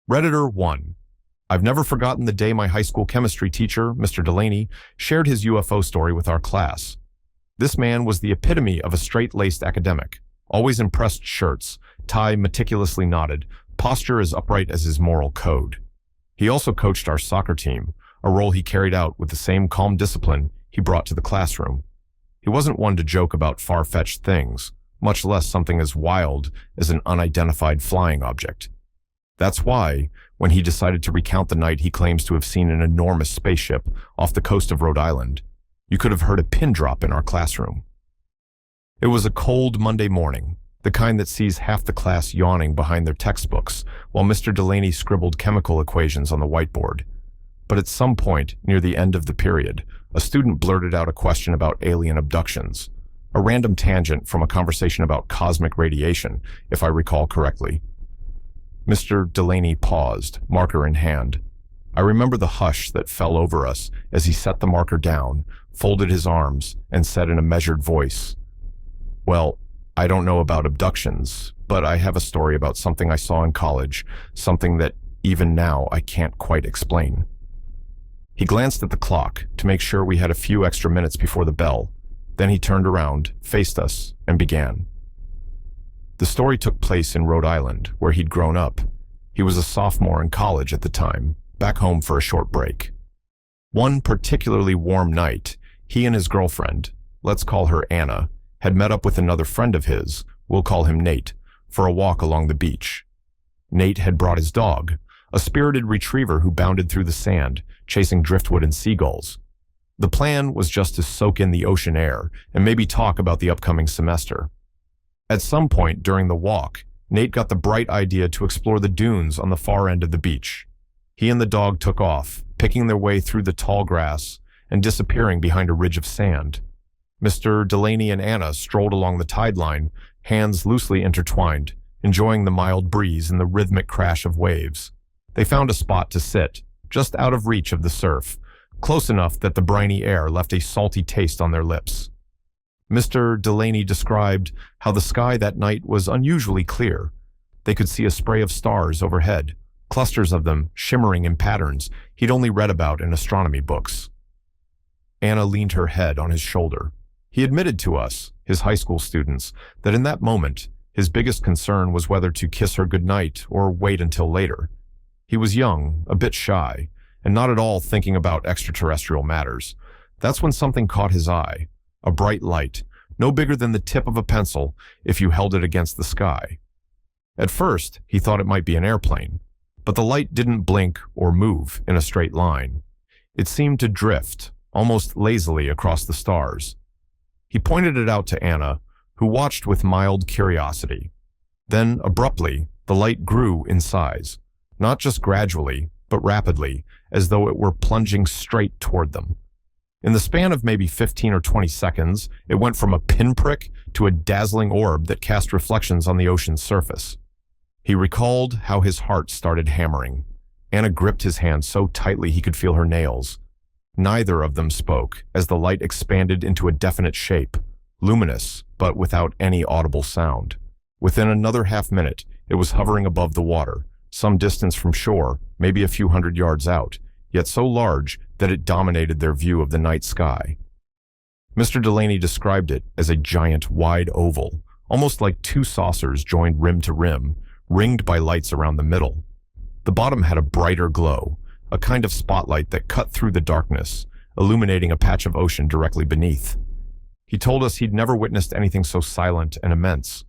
Redditor 1. I've never forgotten the day my high school chemistry teacher, Mr. Delaney, shared his UFO story with our class. This man was the epitome of a straight-laced academic, always in pressed shirts, tie meticulously knotted, posture as upright as his moral code. He also coached our soccer team, a role he carried out with the same calm discipline he brought to the classroom. He wasn't one to joke about far-fetched things, much less something as wild as an unidentified flying object. That's why, when he decided to recount the night he claims to have seen an enormous spaceship off the coast of Rhode Island, you could have heard a pin drop in our classroom. It was a cold Monday morning, the kind that sees half the class yawning behind their textbooks while Mr. Delaney scribbled chemical equations on the whiteboard. But at some point near the end of the period, a student blurted out a question about alien abductions, a random tangent from a conversation about cosmic radiation, if I recall correctly. Mr. Delaney paused, marker in hand. I remember the hush that fell over us as he set the marker down, folded his arms, and said in a measured voice, "Well, I don't know about abductions, but I have a story about something I saw in college, something that even now I can't quite explain." He glanced at the clock to make sure we had a few extra minutes before the bell. Then he turned around, faced us, and began. The story took place in Rhode Island, where he'd grown up. He was a sophomore in college at the time, back home for a short break. One particularly warm night, he and his girlfriend, let's call her Anna, had met up with another friend of his, we'll call him Nate, for a walk along the beach. Nate had brought his dog, a spirited retriever who bounded through the sand, chasing driftwood and seagulls. The plan was just to soak in the ocean air and maybe talk about the upcoming semester. At some point during the walk, Nate got the bright idea to explore the dunes on the far end of the beach. He and the dog took off, picking their way through the tall grass and disappearing behind a ridge of sand. Mr. Delaney and Anna strolled along the tide line, hands loosely intertwined, enjoying the mild breeze and the rhythmic crash of waves. They found a spot to sit, just out of reach of the surf, close enough that the briny air left a salty taste on their lips. Mr. Delaney described how the sky that night was unusually clear. They could see a spray of stars overhead, clusters of them shimmering in patterns he'd only read about in astronomy books. Anna leaned her head on his shoulder. He admitted to us, his high school students, that in that moment, his biggest concern was whether to kiss her goodnight or wait until later. He was young, a bit shy, and not at all thinking about extraterrestrial matters. That's when something caught his eye. A bright light, no bigger than the tip of a pencil if you held it against the sky. At first, he thought it might be an airplane, but the light didn't blink or move in a straight line. It seemed to drift, almost lazily across the stars. He pointed it out to Anna, who watched with mild curiosity. Then, abruptly, the light grew in size, not just gradually, but rapidly, as though it were plunging straight toward them. In the span of maybe 15 or 20 seconds, it went from a pinprick to a dazzling orb that cast reflections on the ocean's surface. He recalled how his heart started hammering. Anna gripped his hand so tightly he could feel her nails. Neither of them spoke as the light expanded into a definite shape, luminous, but without any audible sound. Within another half-minute, it was hovering above the water, some distance from shore, maybe a few hundred yards out, yet so large that it dominated their view of the night sky. Mr. Delaney described it as a giant wide oval, almost like two saucers joined rim to rim, ringed by lights around the middle. The bottom had a brighter glow, a kind of spotlight that cut through the darkness, illuminating a patch of ocean directly beneath. He told us he'd never witnessed anything so silent and immense.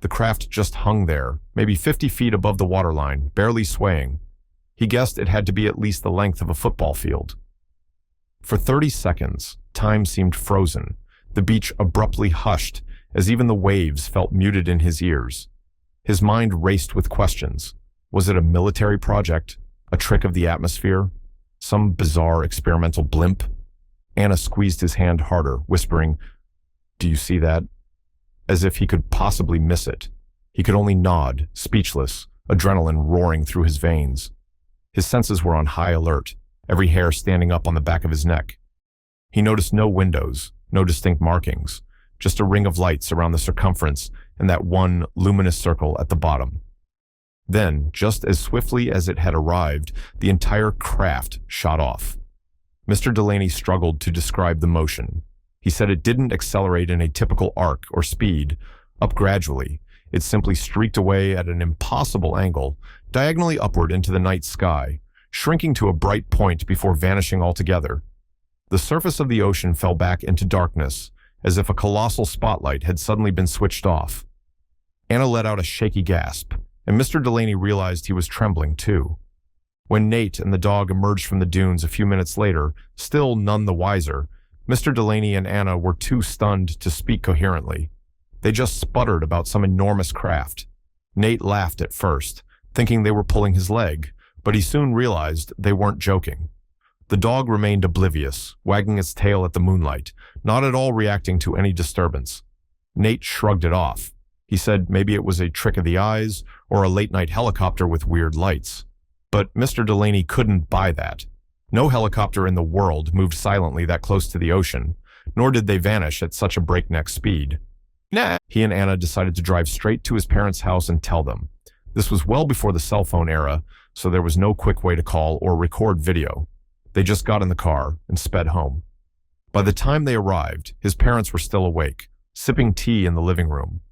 The craft just hung there, maybe 50 feet above the waterline, barely swaying. He guessed it had to be at least the length of a football field. For 30 seconds, time seemed frozen. The beach abruptly hushed as even the waves felt muted in his ears. His mind raced with questions. Was it a military project? A trick of the atmosphere? Some bizarre experimental blimp? Anna squeezed his hand harder, whispering, "Do you see that?" As if he could possibly miss it. He could only nod, speechless, adrenaline roaring through his veins. His senses were on high alert, every hair standing up on the back of his neck. He noticed no windows, no distinct markings, just a ring of lights around the circumference and that one luminous circle at the bottom. Then, just as swiftly as it had arrived, the entire craft shot off. Mr. Delaney struggled to describe the motion. He said it didn't accelerate in a typical arc or speed. Up gradually, it simply streaked away at an impossible angle, diagonally upward into the night sky, shrinking to a bright point before vanishing altogether. The surface of the ocean fell back into darkness, as if a colossal spotlight had suddenly been switched off. Anna let out a shaky gasp, and Mr. Delaney realized he was trembling too. When Nate and the dog emerged from the dunes a few minutes later, still none the wiser, Mr. Delaney and Anna were too stunned to speak coherently. They just sputtered about some enormous craft. Nate laughed at first, thinking they were pulling his leg, but he soon realized they weren't joking. The dog remained oblivious, wagging its tail at the moonlight, not at all reacting to any disturbance. Nate shrugged it off. He said maybe it was a trick of the eyes or a late-night helicopter with weird lights. But Mr. Delaney couldn't buy that. No helicopter in the world moved silently that close to the ocean, nor did they vanish at such a breakneck speed. Nah. He and Anna decided to drive straight to his parents' house and tell them. This was well before the cell phone era, so there was no quick way to call or record video. They just got in the car and sped home. By the time they arrived, his parents were still awake, sipping tea in the living room.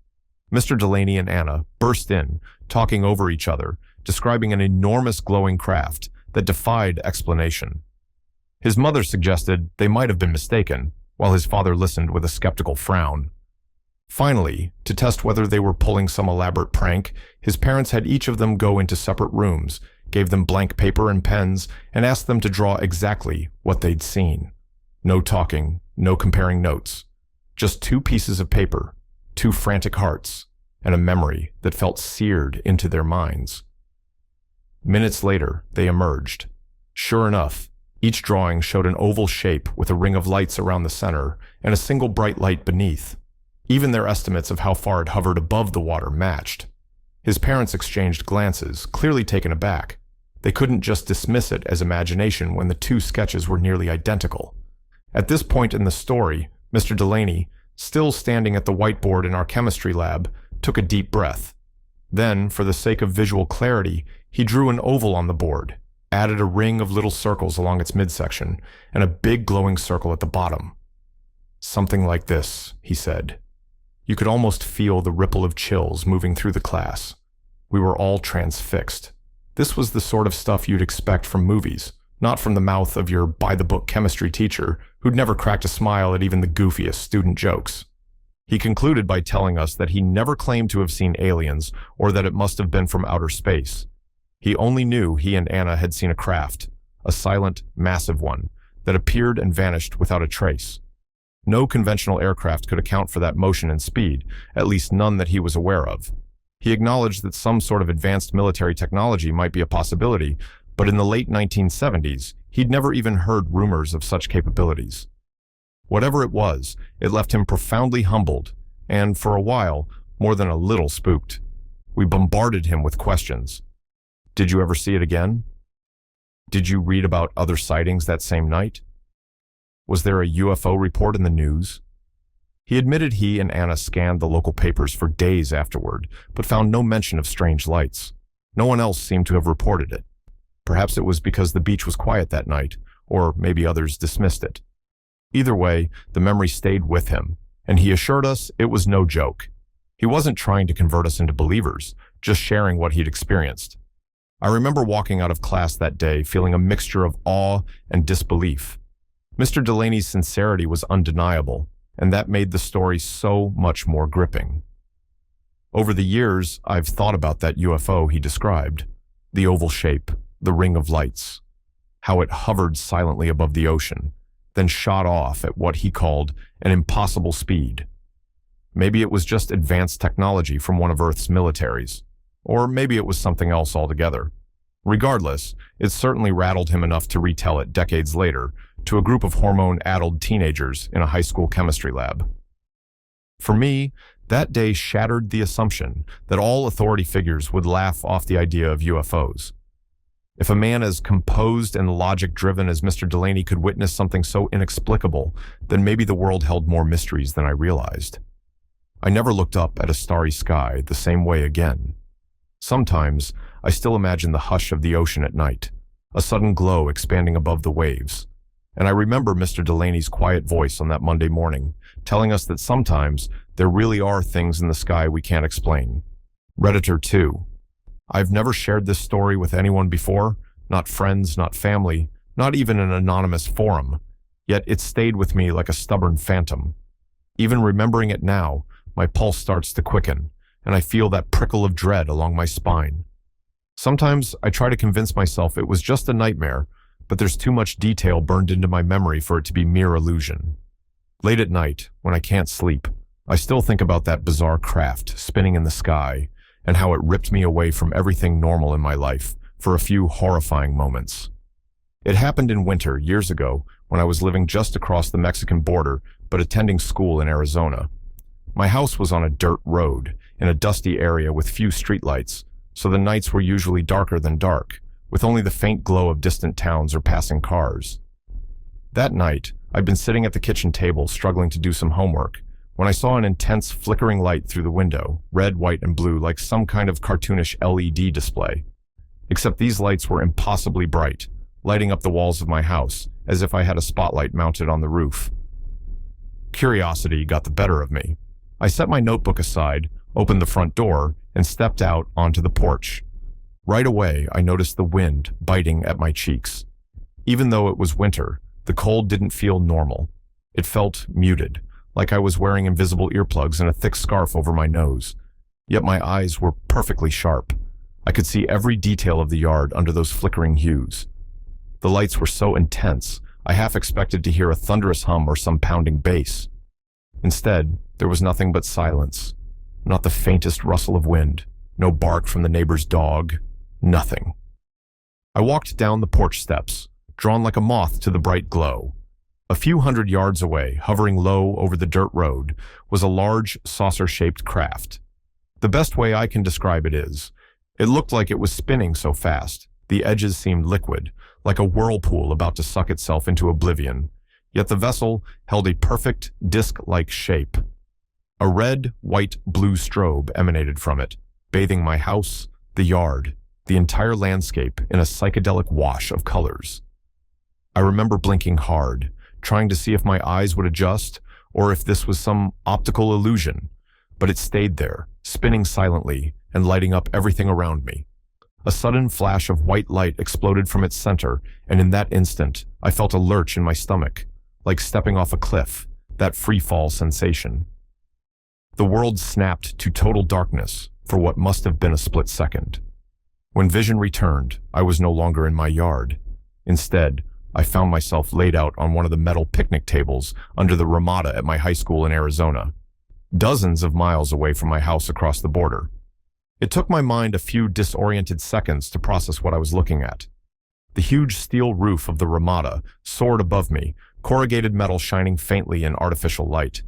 Mr. Delaney and Anna burst in, talking over each other, describing an enormous glowing craft that defied explanation. His mother suggested they might have been mistaken, while his father listened with a skeptical frown. Finally, to test whether they were pulling some elaborate prank, his parents had each of them go into separate rooms, gave them blank paper and pens, and asked them to draw exactly what they'd seen. No talking, no comparing notes. Just 2 pieces of paper, 2 frantic hearts, and a memory that felt seared into their minds. Minutes later, they emerged. Sure enough, each drawing showed an oval shape with a ring of lights around the center and a single bright light beneath. Even their estimates of how far it hovered above the water matched. His parents exchanged glances, clearly taken aback. They couldn't just dismiss it as imagination when the 2 sketches were nearly identical. At this point in the story, Mr. Delaney, still standing at the whiteboard in our chemistry lab, took a deep breath. Then, for the sake of visual clarity, he drew an oval on the board, added a ring of little circles along its midsection, and a big glowing circle at the bottom. Something like this, he said. You could almost feel the ripple of chills moving through the class. We were all transfixed. This was the sort of stuff you'd expect from movies, not from the mouth of your by-the-book chemistry teacher who'd never cracked a smile at even the goofiest student jokes. He concluded by telling us that he never claimed to have seen aliens or that it must have been from outer space. He only knew he and Anna had seen a craft, a silent, massive one, that appeared and vanished without a trace. No conventional aircraft could account for that motion and speed, at least none that he was aware of. He acknowledged that some sort of advanced military technology might be a possibility, but in the late 1970s, he'd never even heard rumors of such capabilities. Whatever it was, it left him profoundly humbled, and, for a while, more than a little spooked. We bombarded him with questions. Did you ever see it again? Did you read about other sightings that same night? Was there a UFO report in the news? He admitted he and Anna scanned the local papers for days afterward, but found no mention of strange lights. No one else seemed to have reported it. Perhaps it was because the beach was quiet that night, or maybe others dismissed it. Either way, the memory stayed with him, and he assured us it was no joke. He wasn't trying to convert us into believers, just sharing what he'd experienced. I remember walking out of class that day feeling a mixture of awe and disbelief. Mr. Delaney's sincerity was undeniable, and that made the story so much more gripping. Over the years, I've thought about that UFO he described, the oval shape, the ring of lights, how it hovered silently above the ocean, then shot off at what he called an impossible speed. Maybe it was just advanced technology from one of Earth's militaries, or maybe it was something else altogether. Regardless, it certainly rattled him enough to retell it decades later to a group of hormone-addled teenagers in a high school chemistry lab. For me, that day shattered the assumption that all authority figures would laugh off the idea of UFOs. If a man as composed and logic-driven as Mr. Delaney could witness something so inexplicable, then maybe the world held more mysteries than I realized. I never looked up at a starry sky the same way again. Sometimes, I still imagine the hush of the ocean at night, a sudden glow expanding above the waves. And I remember Mr. Delaney's quiet voice on that Monday morning, telling us that sometimes there really are things in the sky we can't explain. Redditor 2. I've never shared this story with anyone before, not friends, not family, not even an anonymous forum, yet it stayed with me like a stubborn phantom. Even remembering it now, my pulse starts to quicken, and I feel that prickle of dread along my spine. Sometimes I try to convince myself it was just a nightmare, but there's too much detail burned into my memory for it to be mere illusion. Late at night, when I can't sleep, I still think about that bizarre craft spinning in the sky and how it ripped me away from everything normal in my life for a few horrifying moments. It happened in winter years ago when I was living just across the Mexican border but attending school in Arizona. My house was on a dirt road in a dusty area with few streetlights, so the nights were usually darker than dark, with only the faint glow of distant towns or passing cars. That night, I'd been sitting at the kitchen table struggling to do some homework when I saw an intense flickering light through the window, red, white, and blue, like some kind of cartoonish LED display. Except these lights were impossibly bright, lighting up the walls of my house as if I had a spotlight mounted on the roof. Curiosity got the better of me. I set my notebook aside, opened the front door, and stepped out onto the porch. Right away, I noticed the wind biting at my cheeks. Even though it was winter, the cold didn't feel normal. It felt muted, like I was wearing invisible earplugs and a thick scarf over my nose. Yet my eyes were perfectly sharp. I could see every detail of the yard under those flickering hues. The lights were so intense, I half expected to hear a thunderous hum or some pounding bass. Instead, there was nothing but silence. Not the faintest rustle of wind, no bark from the neighbor's dog, nothing. I walked down the porch steps, drawn like a moth to the bright glow. A few hundred yards away, hovering low over the dirt road, was a large, saucer-shaped craft. The best way I can describe it is, it looked like it was spinning so fast, the edges seemed liquid, like a whirlpool about to suck itself into oblivion. Yet the vessel held a perfect, disc-like shape. A red, white, blue strobe emanated from it, bathing my house, the yard, the entire landscape in a psychedelic wash of colors. I remember blinking hard, trying to see if my eyes would adjust or if this was some optical illusion, but it stayed there, spinning silently and lighting up everything around me. A sudden flash of white light exploded from its center, and in that instant, I felt a lurch in my stomach, like stepping off a cliff, that free-fall sensation. The world snapped to total darkness for what must have been a split second. When vision returned, I was no longer in my yard. Instead, I found myself laid out on one of the metal picnic tables under the ramada at my high school in Arizona, dozens of miles away from my house across the border. It took my mind a few disoriented seconds to process what I was looking at. The huge steel roof of the ramada soared above me, corrugated metal shining faintly in artificial light.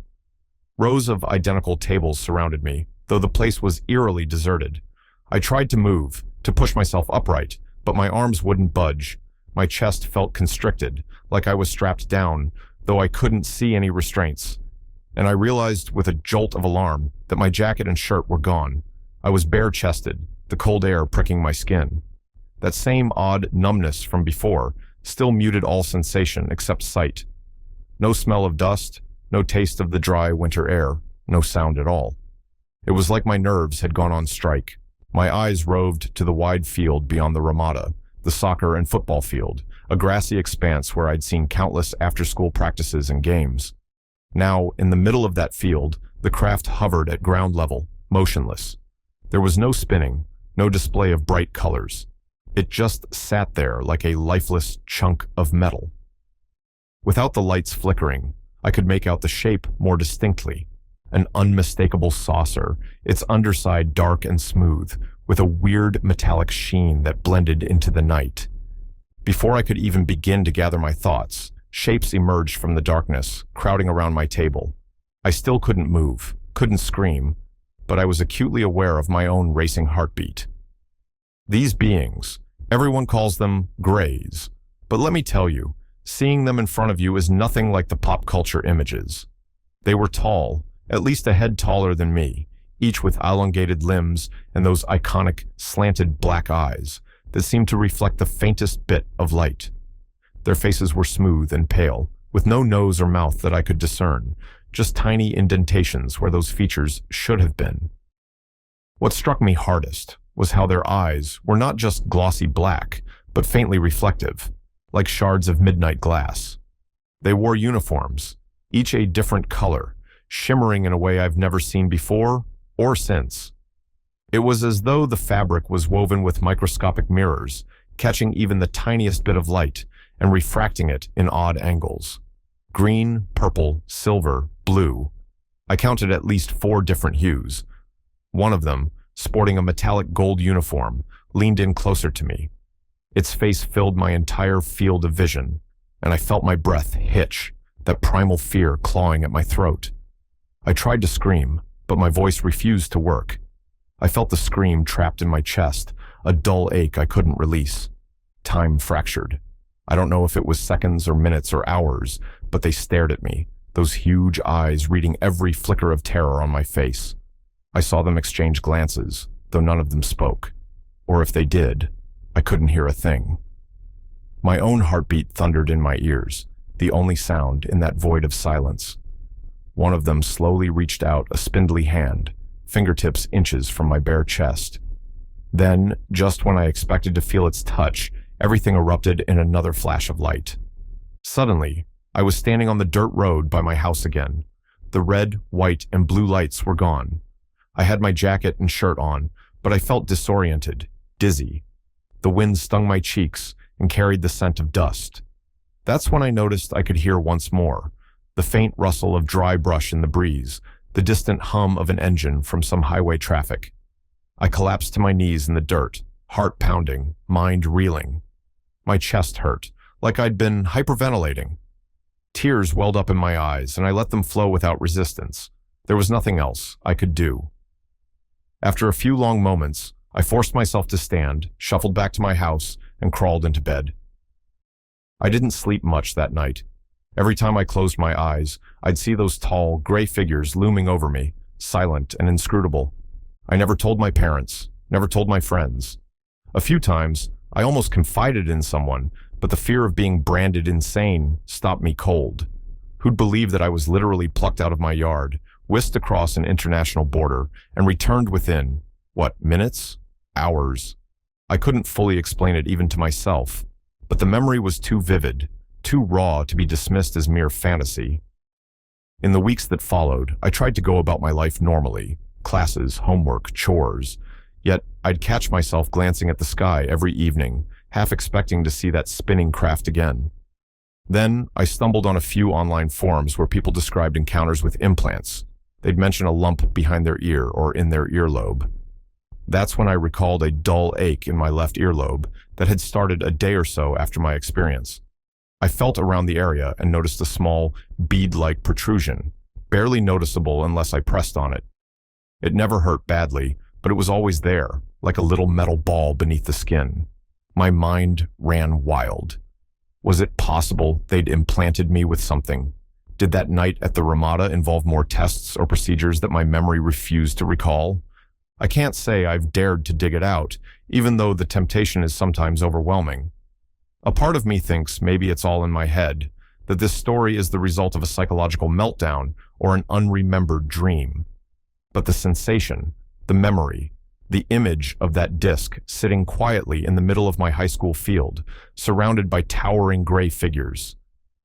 Rows of identical tables surrounded me, though the place was eerily deserted. I tried to move, to push myself upright, but my arms wouldn't budge. My chest felt constricted, like I was strapped down, though I couldn't see any restraints. And I realized with a jolt of alarm that my jacket and shirt were gone. I was bare-chested, the cold air pricking my skin. That same odd numbness from before still muted all sensation except sight. No smell of dust, no taste of the dry winter air, no sound at all. It was like my nerves had gone on strike. My eyes roved to the wide field beyond the ramada, the soccer and football field, a grassy expanse where I'd seen countless after-school practices and games. Now, in the middle of that field, the craft hovered at ground level, motionless. There was no spinning, no display of bright colors. It just sat there like a lifeless chunk of metal. Without the lights flickering, I could make out the shape more distinctly. An unmistakable saucer, its underside dark and smooth, with a weird metallic sheen that blended into the night. Before I could even begin to gather my thoughts, shapes emerged from the darkness, crowding around my table. I still couldn't move, couldn't scream, but I was acutely aware of my own racing heartbeat. These beings, everyone calls them grays, but let me tell you, seeing them in front of you is nothing like the pop culture images. They were tall, at least a head taller than me, each with elongated limbs and those iconic, slanted black eyes that seemed to reflect the faintest bit of light. Their faces were smooth and pale, with no nose or mouth that I could discern, just tiny indentations where those features should have been. What struck me hardest was how their eyes were not just glossy black, but faintly reflective, like shards of midnight glass. They wore uniforms, each a different color, shimmering in a way I've never seen before or since. It was as though the fabric was woven with microscopic mirrors, catching even the tiniest bit of light and refracting it in odd angles. Green, purple, silver, blue. I counted at least 4 different hues. One of them, sporting a metallic gold uniform, leaned in closer to me. Its face filled my entire field of vision, and I felt my breath hitch, that primal fear clawing at my throat. I tried to scream, but my voice refused to work. I felt the scream trapped in my chest, a dull ache I couldn't release. Time fractured. I don't know if it was seconds or minutes or hours, but they stared at me, those huge eyes reading every flicker of terror on my face. I saw them exchange glances, though none of them spoke. Or if they did, I couldn't hear a thing. My own heartbeat thundered in my ears, the only sound in that void of silence. One of them slowly reached out a spindly hand, fingertips inches from my bare chest. Then, just when I expected to feel its touch, everything erupted in another flash of light. Suddenly, I was standing on the dirt road by my house again. The red, white, and blue lights were gone. I had my jacket and shirt on, but I felt disoriented, dizzy. The wind stung my cheeks and carried the scent of dust. That's when I noticed I could hear once more, the faint rustle of dry brush in the breeze, the distant hum of an engine from some highway traffic. I collapsed to my knees in the dirt, heart pounding, mind reeling. My chest hurt, like I'd been hyperventilating. Tears welled up in my eyes, and I let them flow without resistance. There was nothing else I could do. After a few long moments, I forced myself to stand, shuffled back to my house, and crawled into bed. I didn't sleep much that night. Every time I closed my eyes, I'd see those tall, gray figures looming over me, silent and inscrutable. I never told my parents, never told my friends. A few times, I almost confided in someone, but the fear of being branded insane stopped me cold. Who'd believe that I was literally plucked out of my yard, whisked across an international border, and returned within, minutes? Hours. I couldn't fully explain it even to myself, but the memory was too vivid, too raw to be dismissed as mere fantasy. In the weeks that followed, I tried to go about my life normally, classes, homework, chores, yet I'd catch myself glancing at the sky every evening, half expecting to see that spinning craft again. Then I stumbled on a few online forums where people described encounters with implants. They'd mention a lump behind their ear or in their earlobe. That's when I recalled a dull ache in my left earlobe that had started a day or so after my experience. I felt around the area and noticed a small, bead-like protrusion, barely noticeable unless I pressed on it. It never hurt badly, but it was always there, like a little metal ball beneath the skin. My mind ran wild. Was it possible they'd implanted me with something? Did that night at the Ramada involve more tests or procedures that my memory refused to recall? I can't say I've dared to dig it out, even though the temptation is sometimes overwhelming. A part of me thinks maybe it's all in my head, that this story is the result of a psychological meltdown or an unremembered dream. But the sensation, the memory, the image of that disc sitting quietly in the middle of my high school field, surrounded by towering gray figures.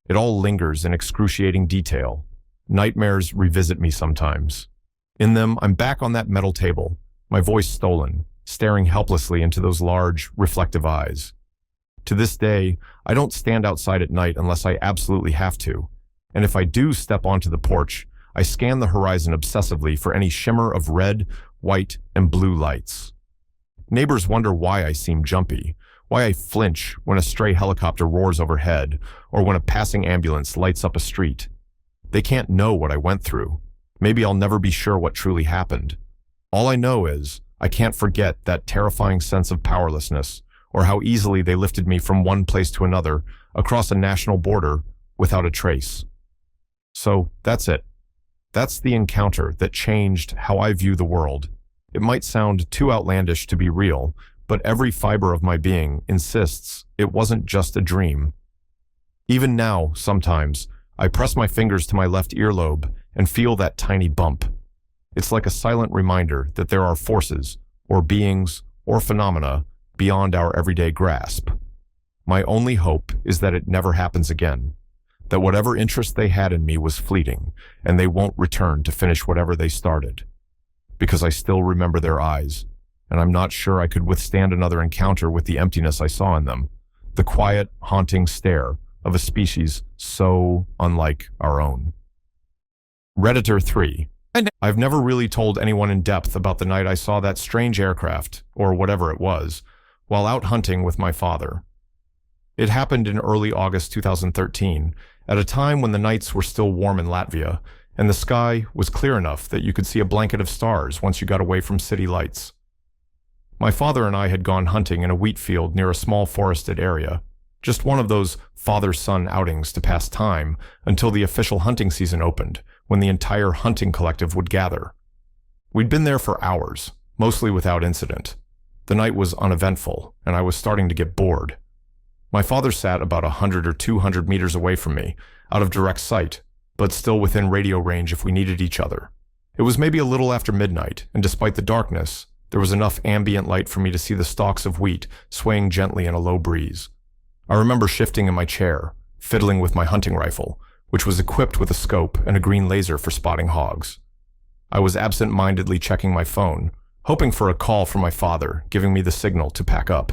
It all lingers in excruciating detail. Nightmares revisit me sometimes. In them, I'm back on that metal table, my voice stolen, staring helplessly into those large, reflective eyes. To this day, I don't stand outside at night unless I absolutely have to, and if I do step onto the porch, I scan the horizon obsessively for any shimmer of red, white, and blue lights. Neighbors wonder why I seem jumpy, why I flinch when a stray helicopter roars overhead, or when a passing ambulance lights up a street. They can't know what I went through. Maybe I'll never be sure what truly happened. All I know is, I can't forget that terrifying sense of powerlessness, or how easily they lifted me from one place to another, across a national border, without a trace. So, that's it. That's the encounter that changed how I view the world. It might sound too outlandish to be real, but every fiber of my being insists it wasn't just a dream. Even now, sometimes, I press my fingers to my left earlobe and feel that tiny bump. It's like a silent reminder that there are forces, or beings, or phenomena beyond our everyday grasp. My only hope is that it never happens again, that whatever interest they had in me was fleeting, and they won't return to finish whatever they started. Because I still remember their eyes, and I'm not sure I could withstand another encounter with the emptiness I saw in them, the quiet, haunting stare of a species so unlike our own. Redditor 3. I've never really told anyone in depth about the night I saw that strange aircraft, or whatever it was, while out hunting with my father. It happened in early August 2013, at a time when the nights were still warm in Latvia, and the sky was clear enough that you could see a blanket of stars once you got away from city lights. My father and I had gone hunting in a wheat field near a small forested area, just one of those father-son outings to pass time until the official hunting season opened, when the entire hunting collective would gather. We'd been there for hours, mostly without incident. The night was uneventful, and I was starting to get bored. My father sat about 100 or 200 meters away from me, out of direct sight, but still within radio range if we needed each other. It was maybe a little after midnight, and despite the darkness, there was enough ambient light for me to see the stalks of wheat swaying gently in a low breeze. I remember shifting in my chair, fiddling with my hunting rifle, which was equipped with a scope and a green laser for spotting hogs. I was absent-mindedly checking my phone, hoping for a call from my father, giving me the signal to pack up.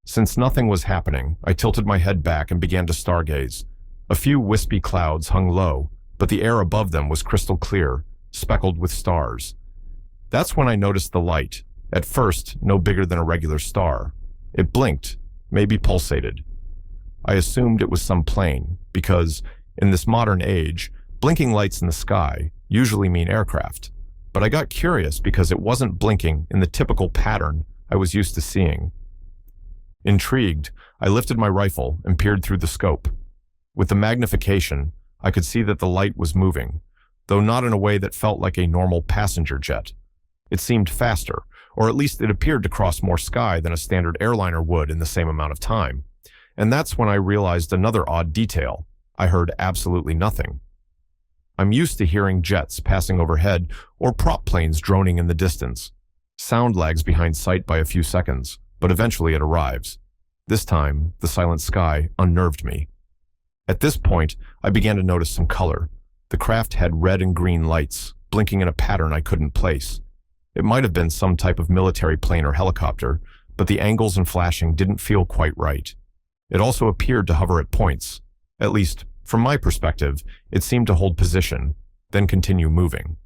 Since nothing was happening, I tilted my head back and began to stargaze. A few wispy clouds hung low, but the air above them was crystal clear, speckled with stars. That's when I noticed the light, at first no bigger than a regular star. It blinked, maybe pulsated. I assumed it was some plane, because, in this modern age, blinking lights in the sky usually mean aircraft. But I got curious because it wasn't blinking in the typical pattern I was used to seeing. Intrigued, I lifted my rifle and peered through the scope. With the magnification, I could see that the light was moving, though not in a way that felt like a normal passenger jet. It seemed faster, or at least it appeared to cross more sky than a standard airliner would in the same amount of time. And that's when I realized another odd detail. I heard absolutely nothing. I'm used to hearing jets passing overhead or prop planes droning in the distance. Sound lags behind sight by a few seconds, but eventually it arrives. This time, the silent sky unnerved me. At this point, I began to notice some color. The craft had red and green lights, blinking in a pattern I couldn't place. It might have been some type of military plane or helicopter, but the angles and flashing didn't feel quite right. It also appeared to hover at points. At least, from my perspective, it seemed to hold position, then continue moving.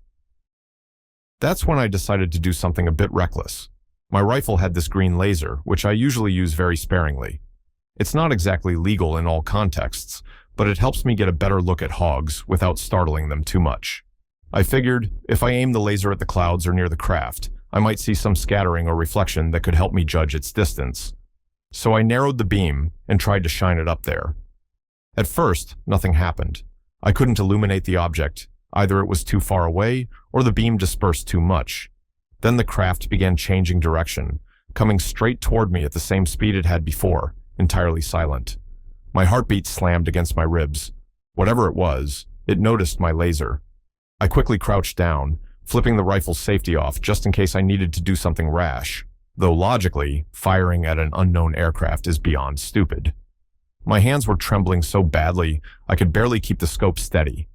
That's when I decided to do something a bit reckless. My rifle had this green laser, which I usually use very sparingly. It's not exactly legal in all contexts, but it helps me get a better look at hogs without startling them too much. I figured, if I aim the laser at the clouds or near the craft, I might see some scattering or reflection that could help me judge its distance. So I narrowed the beam and tried to shine it up there. At first, nothing happened. I couldn't illuminate the object. Either it was too far away, or the beam dispersed too much. Then the craft began changing direction, coming straight toward me at the same speed it had before, entirely silent. My heartbeat slammed against my ribs. Whatever it was, it noticed my laser. I quickly crouched down, flipping the rifle's safety off just in case I needed to do something rash, though logically, firing at an unknown aircraft is beyond stupid. My hands were trembling so badly, I could barely keep the scope steady.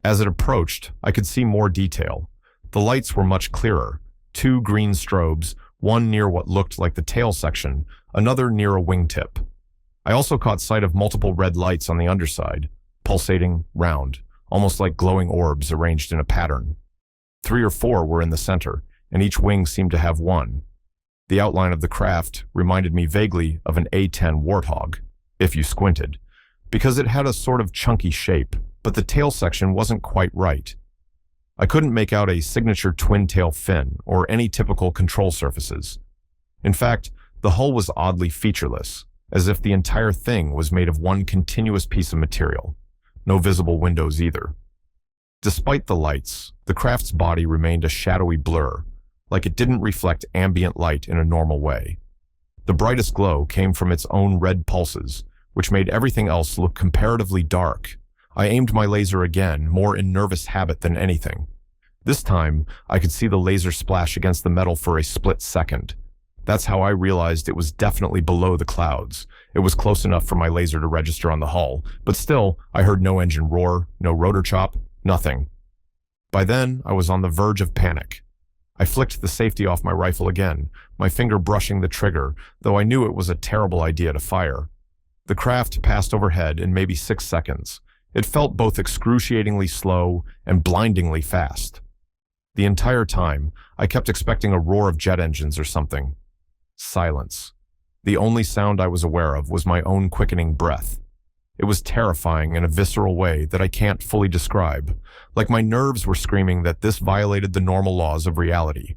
As it approached, I could see more detail. The lights were much clearer. 2 green strobes, one near what looked like the tail section, another near a wingtip. I also caught sight of multiple red lights on the underside, pulsating, round, almost like glowing orbs arranged in a pattern. 3 or 4 were in the center, and each wing seemed to have one. The outline of the craft reminded me vaguely of an A-10 Warthog, if you squinted, because it had a sort of chunky shape, but the tail section wasn't quite right. I couldn't make out a signature twin-tail fin or any typical control surfaces. In fact, the hull was oddly featureless, as if the entire thing was made of one continuous piece of material. No visible windows either. Despite the lights, the craft's body remained a shadowy blur, like it didn't reflect ambient light in a normal way. The brightest glow came from its own red pulses, which made everything else look comparatively dark. I aimed my laser again, more in nervous habit than anything. This time, I could see the laser splash against the metal for a split second. That's how I realized it was definitely below the clouds. It was close enough for my laser to register on the hull, but still, I heard no engine roar, no rotor chop, nothing. By then, I was on the verge of panic. I flicked the safety off my rifle again, my finger brushing the trigger, though I knew it was a terrible idea to fire. The craft passed overhead in maybe 6 seconds. It felt both excruciatingly slow and blindingly fast. The entire time, I kept expecting a roar of jet engines or something. Silence. The only sound I was aware of was my own quickening breath. It was terrifying in a visceral way that I can't fully describe, like my nerves were screaming that this violated the normal laws of reality.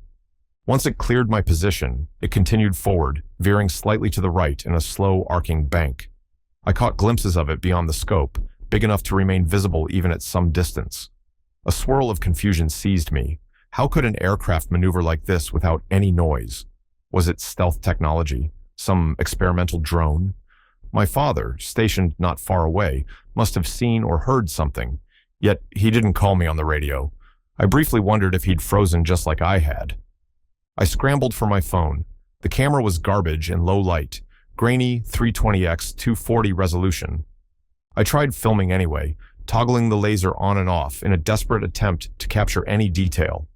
Once it cleared my position, it continued forward, veering slightly to the right in a slow, arcing bank. I caught glimpses of it beyond the scope, big enough to remain visible even at some distance. A swirl of confusion seized me. How could an aircraft maneuver like this without any noise? Was it stealth technology? Some experimental drone? My father, stationed not far away, must have seen or heard something, yet he didn't call me on the radio. I briefly wondered if he'd frozen just like I had. I scrambled for my phone. The camera was garbage in low light, grainy 320x 240 resolution. I tried filming anyway, toggling the laser on and off in a desperate attempt to capture any detail.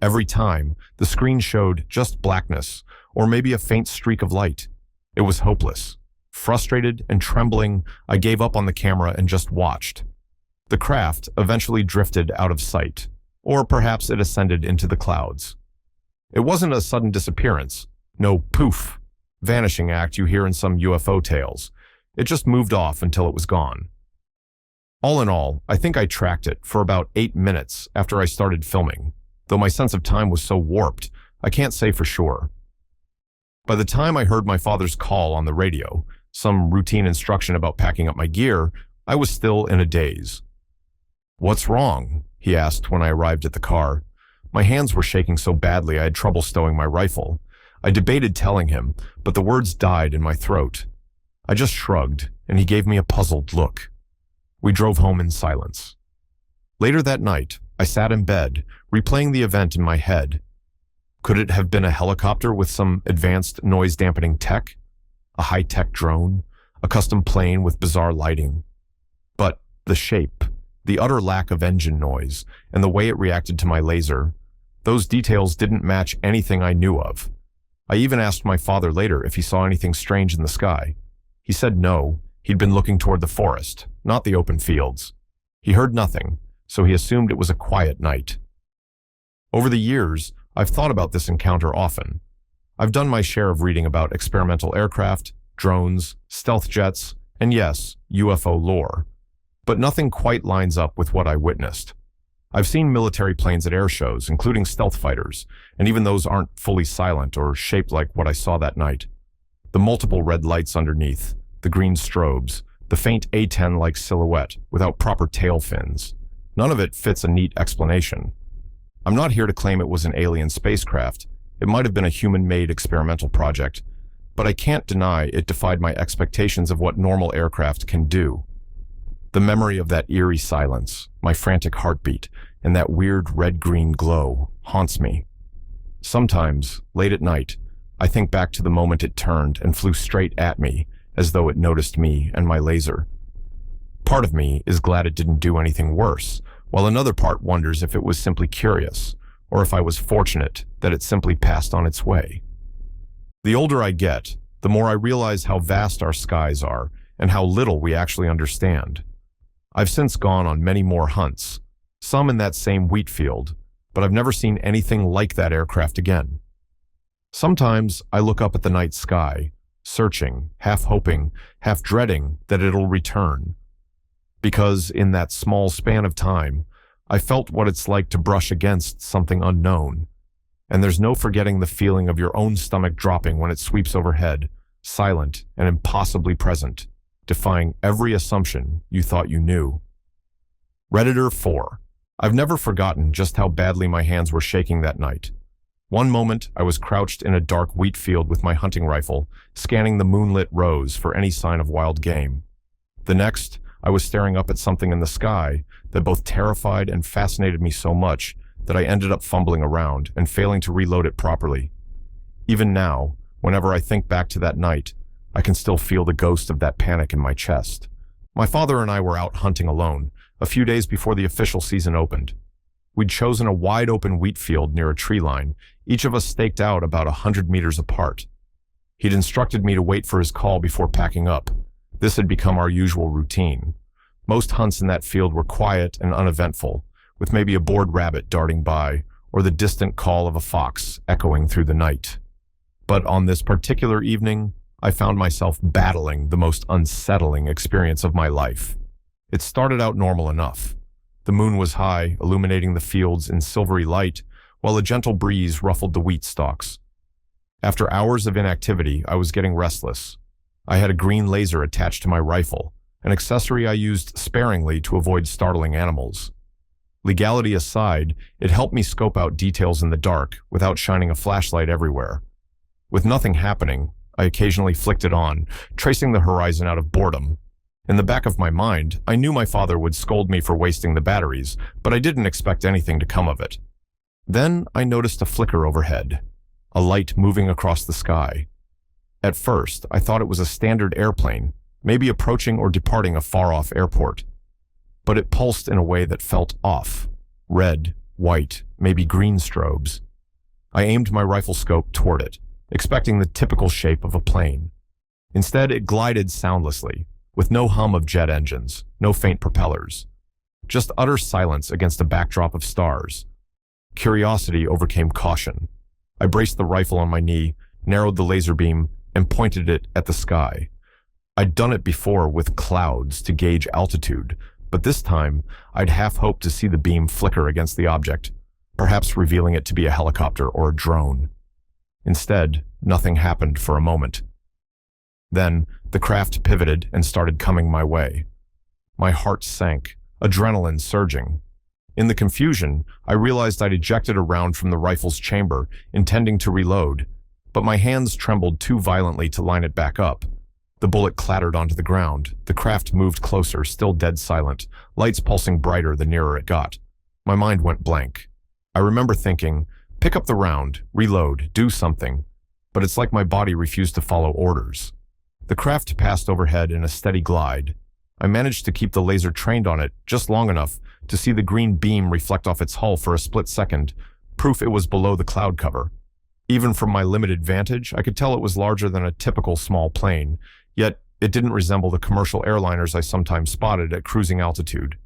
Every time, the screen showed just blackness, or maybe a faint streak of light. It was hopeless. Frustrated and trembling, I gave up on the camera and just watched. The craft eventually drifted out of sight, or perhaps it ascended into the clouds. It wasn't a sudden disappearance, no poof, vanishing act you hear in some UFO tales. It just moved off until it was gone. All in all, I think I tracked it for about 8 minutes after I started filming. Though my sense of time was so warped, I can't say for sure. By the time I heard my father's call on the radio, some routine instruction about packing up my gear, I was still in a daze. "What's wrong?" he asked when I arrived at the car. My hands were shaking so badly I had trouble stowing my rifle. I debated telling him, but the words died in my throat. I just shrugged, and he gave me a puzzled look. We drove home in silence. Later that night, I sat in bed, replaying the event in my head. Could it have been a helicopter with some advanced noise-dampening tech? A high-tech drone? A custom plane with bizarre lighting? But the shape, the utter lack of engine noise, and the way it reacted to my laser, those details didn't match anything I knew of. I even asked my father later if he saw anything strange in the sky. He said no, he'd been looking toward the forest, not the open fields. He heard nothing, so he assumed it was a quiet night. Over the years, I've thought about this encounter often. I've done my share of reading about experimental aircraft, drones, stealth jets, and yes, UFO lore. But nothing quite lines up with what I witnessed. I've seen military planes at air shows, including stealth fighters, and even those aren't fully silent or shaped like what I saw that night. The multiple red lights underneath, the green strobes, the faint A-10-like silhouette without proper tail fins. None of it fits a neat explanation. I'm not here to claim it was an alien spacecraft. It might have been a human-made experimental project, but I can't deny it defied my expectations of what normal aircraft can do. The memory of that eerie silence, my frantic heartbeat, and that weird red-green glow haunts me. Sometimes, late at night, I think back to the moment it turned and flew straight at me, as though it noticed me and my laser. Part of me is glad it didn't do anything worse, while another part wonders if it was simply curious, or if I was fortunate that it simply passed on its way. The older I get, the more I realize how vast our skies are and how little we actually understand. I've since gone on many more hunts, some in that same wheat field, but I've never seen anything like that aircraft again. Sometimes I look up at the night sky, searching, half hoping, half dreading that it'll return. Because in that small span of time, I felt what it's like to brush against something unknown. And there's no forgetting the feeling of your own stomach dropping when it sweeps overhead, silent and impossibly present, defying every assumption you thought you knew. Redditor 4. I've never forgotten just how badly my hands were shaking that night. One moment, I was crouched in a dark wheat field with my hunting rifle, scanning the moonlit rows for any sign of wild game. The next, I was staring up at something in the sky that both terrified and fascinated me so much that I ended up fumbling around and failing to reload it properly. Even now, whenever I think back to that night, I can still feel the ghost of that panic in my chest. My father and I were out hunting alone, a few days before the official season opened. We'd chosen a wide-open wheat field near a tree line, each of us staked out about 100 meters apart. He'd instructed me to wait for his call before packing up. This had become our usual routine. Most hunts in that field were quiet and uneventful, with maybe a bored rabbit darting by, or the distant call of a fox echoing through the night. But on this particular evening, I found myself battling the most unsettling experience of my life. It started out normal enough. The moon was high, illuminating the fields in silvery light, while a gentle breeze ruffled the wheat stalks. After hours of inactivity, I was getting restless. I had a green laser attached to my rifle, an accessory I used sparingly to avoid startling animals. Legality aside, it helped me scope out details in the dark without shining a flashlight everywhere. With nothing happening, I occasionally flicked it on, tracing the horizon out of boredom. In the back of my mind, I knew my father would scold me for wasting the batteries, but I didn't expect anything to come of it. Then I noticed a flicker overhead, a light moving across the sky. At first, I thought it was a standard airplane, maybe approaching or departing a far-off airport. But it pulsed in a way that felt off. Red, white, maybe green strobes. I aimed my rifle scope toward it, expecting the typical shape of a plane. Instead, it glided soundlessly, with no hum of jet engines, no faint propellers. Just utter silence against a backdrop of stars. Curiosity overcame caution. I braced the rifle on my knee, narrowed the laser beam, and pointed it at the sky. I'd done it before with clouds to gauge altitude, but this time I'd half hoped to see the beam flicker against the object, perhaps revealing it to be a helicopter or a drone. Instead, nothing happened for a moment. Then, the craft pivoted and started coming my way. My heart sank, adrenaline surging. In the confusion, I realized I'd ejected a round from the rifle's chamber, intending to reload, but my hands trembled too violently to line it back up. The bullet clattered onto the ground. The craft moved closer, still dead silent, lights pulsing brighter the nearer it got. My mind went blank. I remember thinking, pick up the round, reload, do something, but it's like my body refused to follow orders. The craft passed overhead in a steady glide. I managed to keep the laser trained on it just long enough to see the green beam reflect off its hull for a split second, proof it was below the cloud cover. Even from my limited vantage, I could tell it was larger than a typical small plane, yet it didn't resemble the commercial airliners I sometimes spotted at cruising altitude.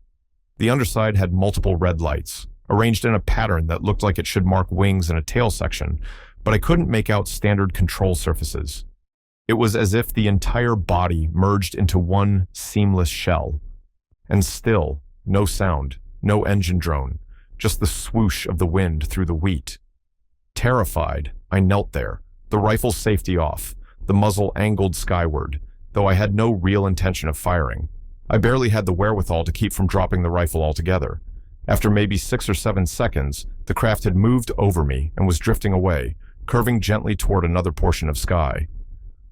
The underside had multiple red lights, arranged in a pattern that looked like it should mark wings and a tail section, but I couldn't make out standard control surfaces. It was as if the entire body merged into one seamless shell. And still, no sound, no engine drone, just the swoosh of the wind through the wheat. Terrified, I knelt there, the rifle's safety off, the muzzle angled skyward, though I had no real intention of firing. I barely had the wherewithal to keep from dropping the rifle altogether. After maybe 6 or 7 seconds, the craft had moved over me and was drifting away, curving gently toward another portion of sky.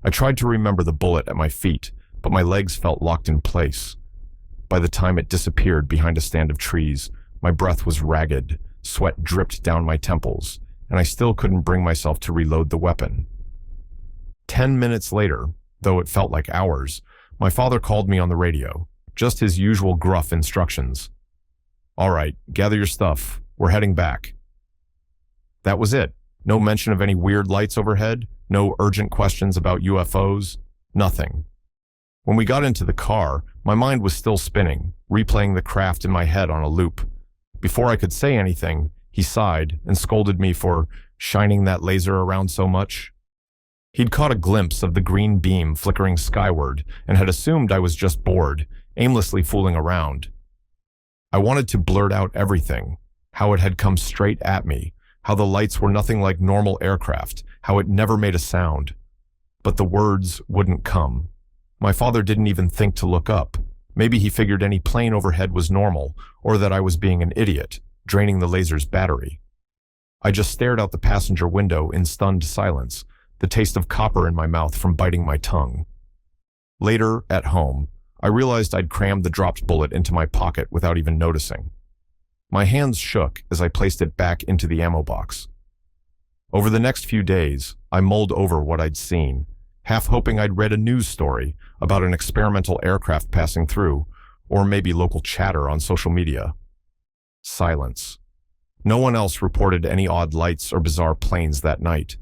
I tried to remember the bullet at my feet, but my legs felt locked in place. By the time it disappeared behind a stand of trees, my breath was ragged, sweat dripped down my temples, and I still couldn't bring myself to reload the weapon. 10 minutes later, though it felt like hours, my father called me on the radio, just his usual gruff instructions. "All right, gather your stuff. We're heading back." That was it. No mention of any weird lights overhead, no urgent questions about UFOs, nothing. When we got into the car, my mind was still spinning, replaying the craft in my head on a loop. Before I could say anything, he sighed and scolded me for shining that laser around so much. He'd caught a glimpse of the green beam flickering skyward and had assumed I was just bored, aimlessly fooling around. I wanted to blurt out everything, how it had come straight at me, how the lights were nothing like normal aircraft, how it never made a sound. But the words wouldn't come. My father didn't even think to look up. Maybe he figured any plane overhead was normal, or that I was being an idiot, draining the laser's battery. I just stared out the passenger window in stunned silence, the taste of copper in my mouth from biting my tongue. Later, at home, I realized I'd crammed the dropped bullet into my pocket without even noticing. My hands shook as I placed it back into the ammo box. Over the next few days, I mulled over what I'd seen, half hoping I'd read a news story about an experimental aircraft passing through, or maybe local chatter on social media. Silence. No one else reported any odd lights or bizarre planes that night.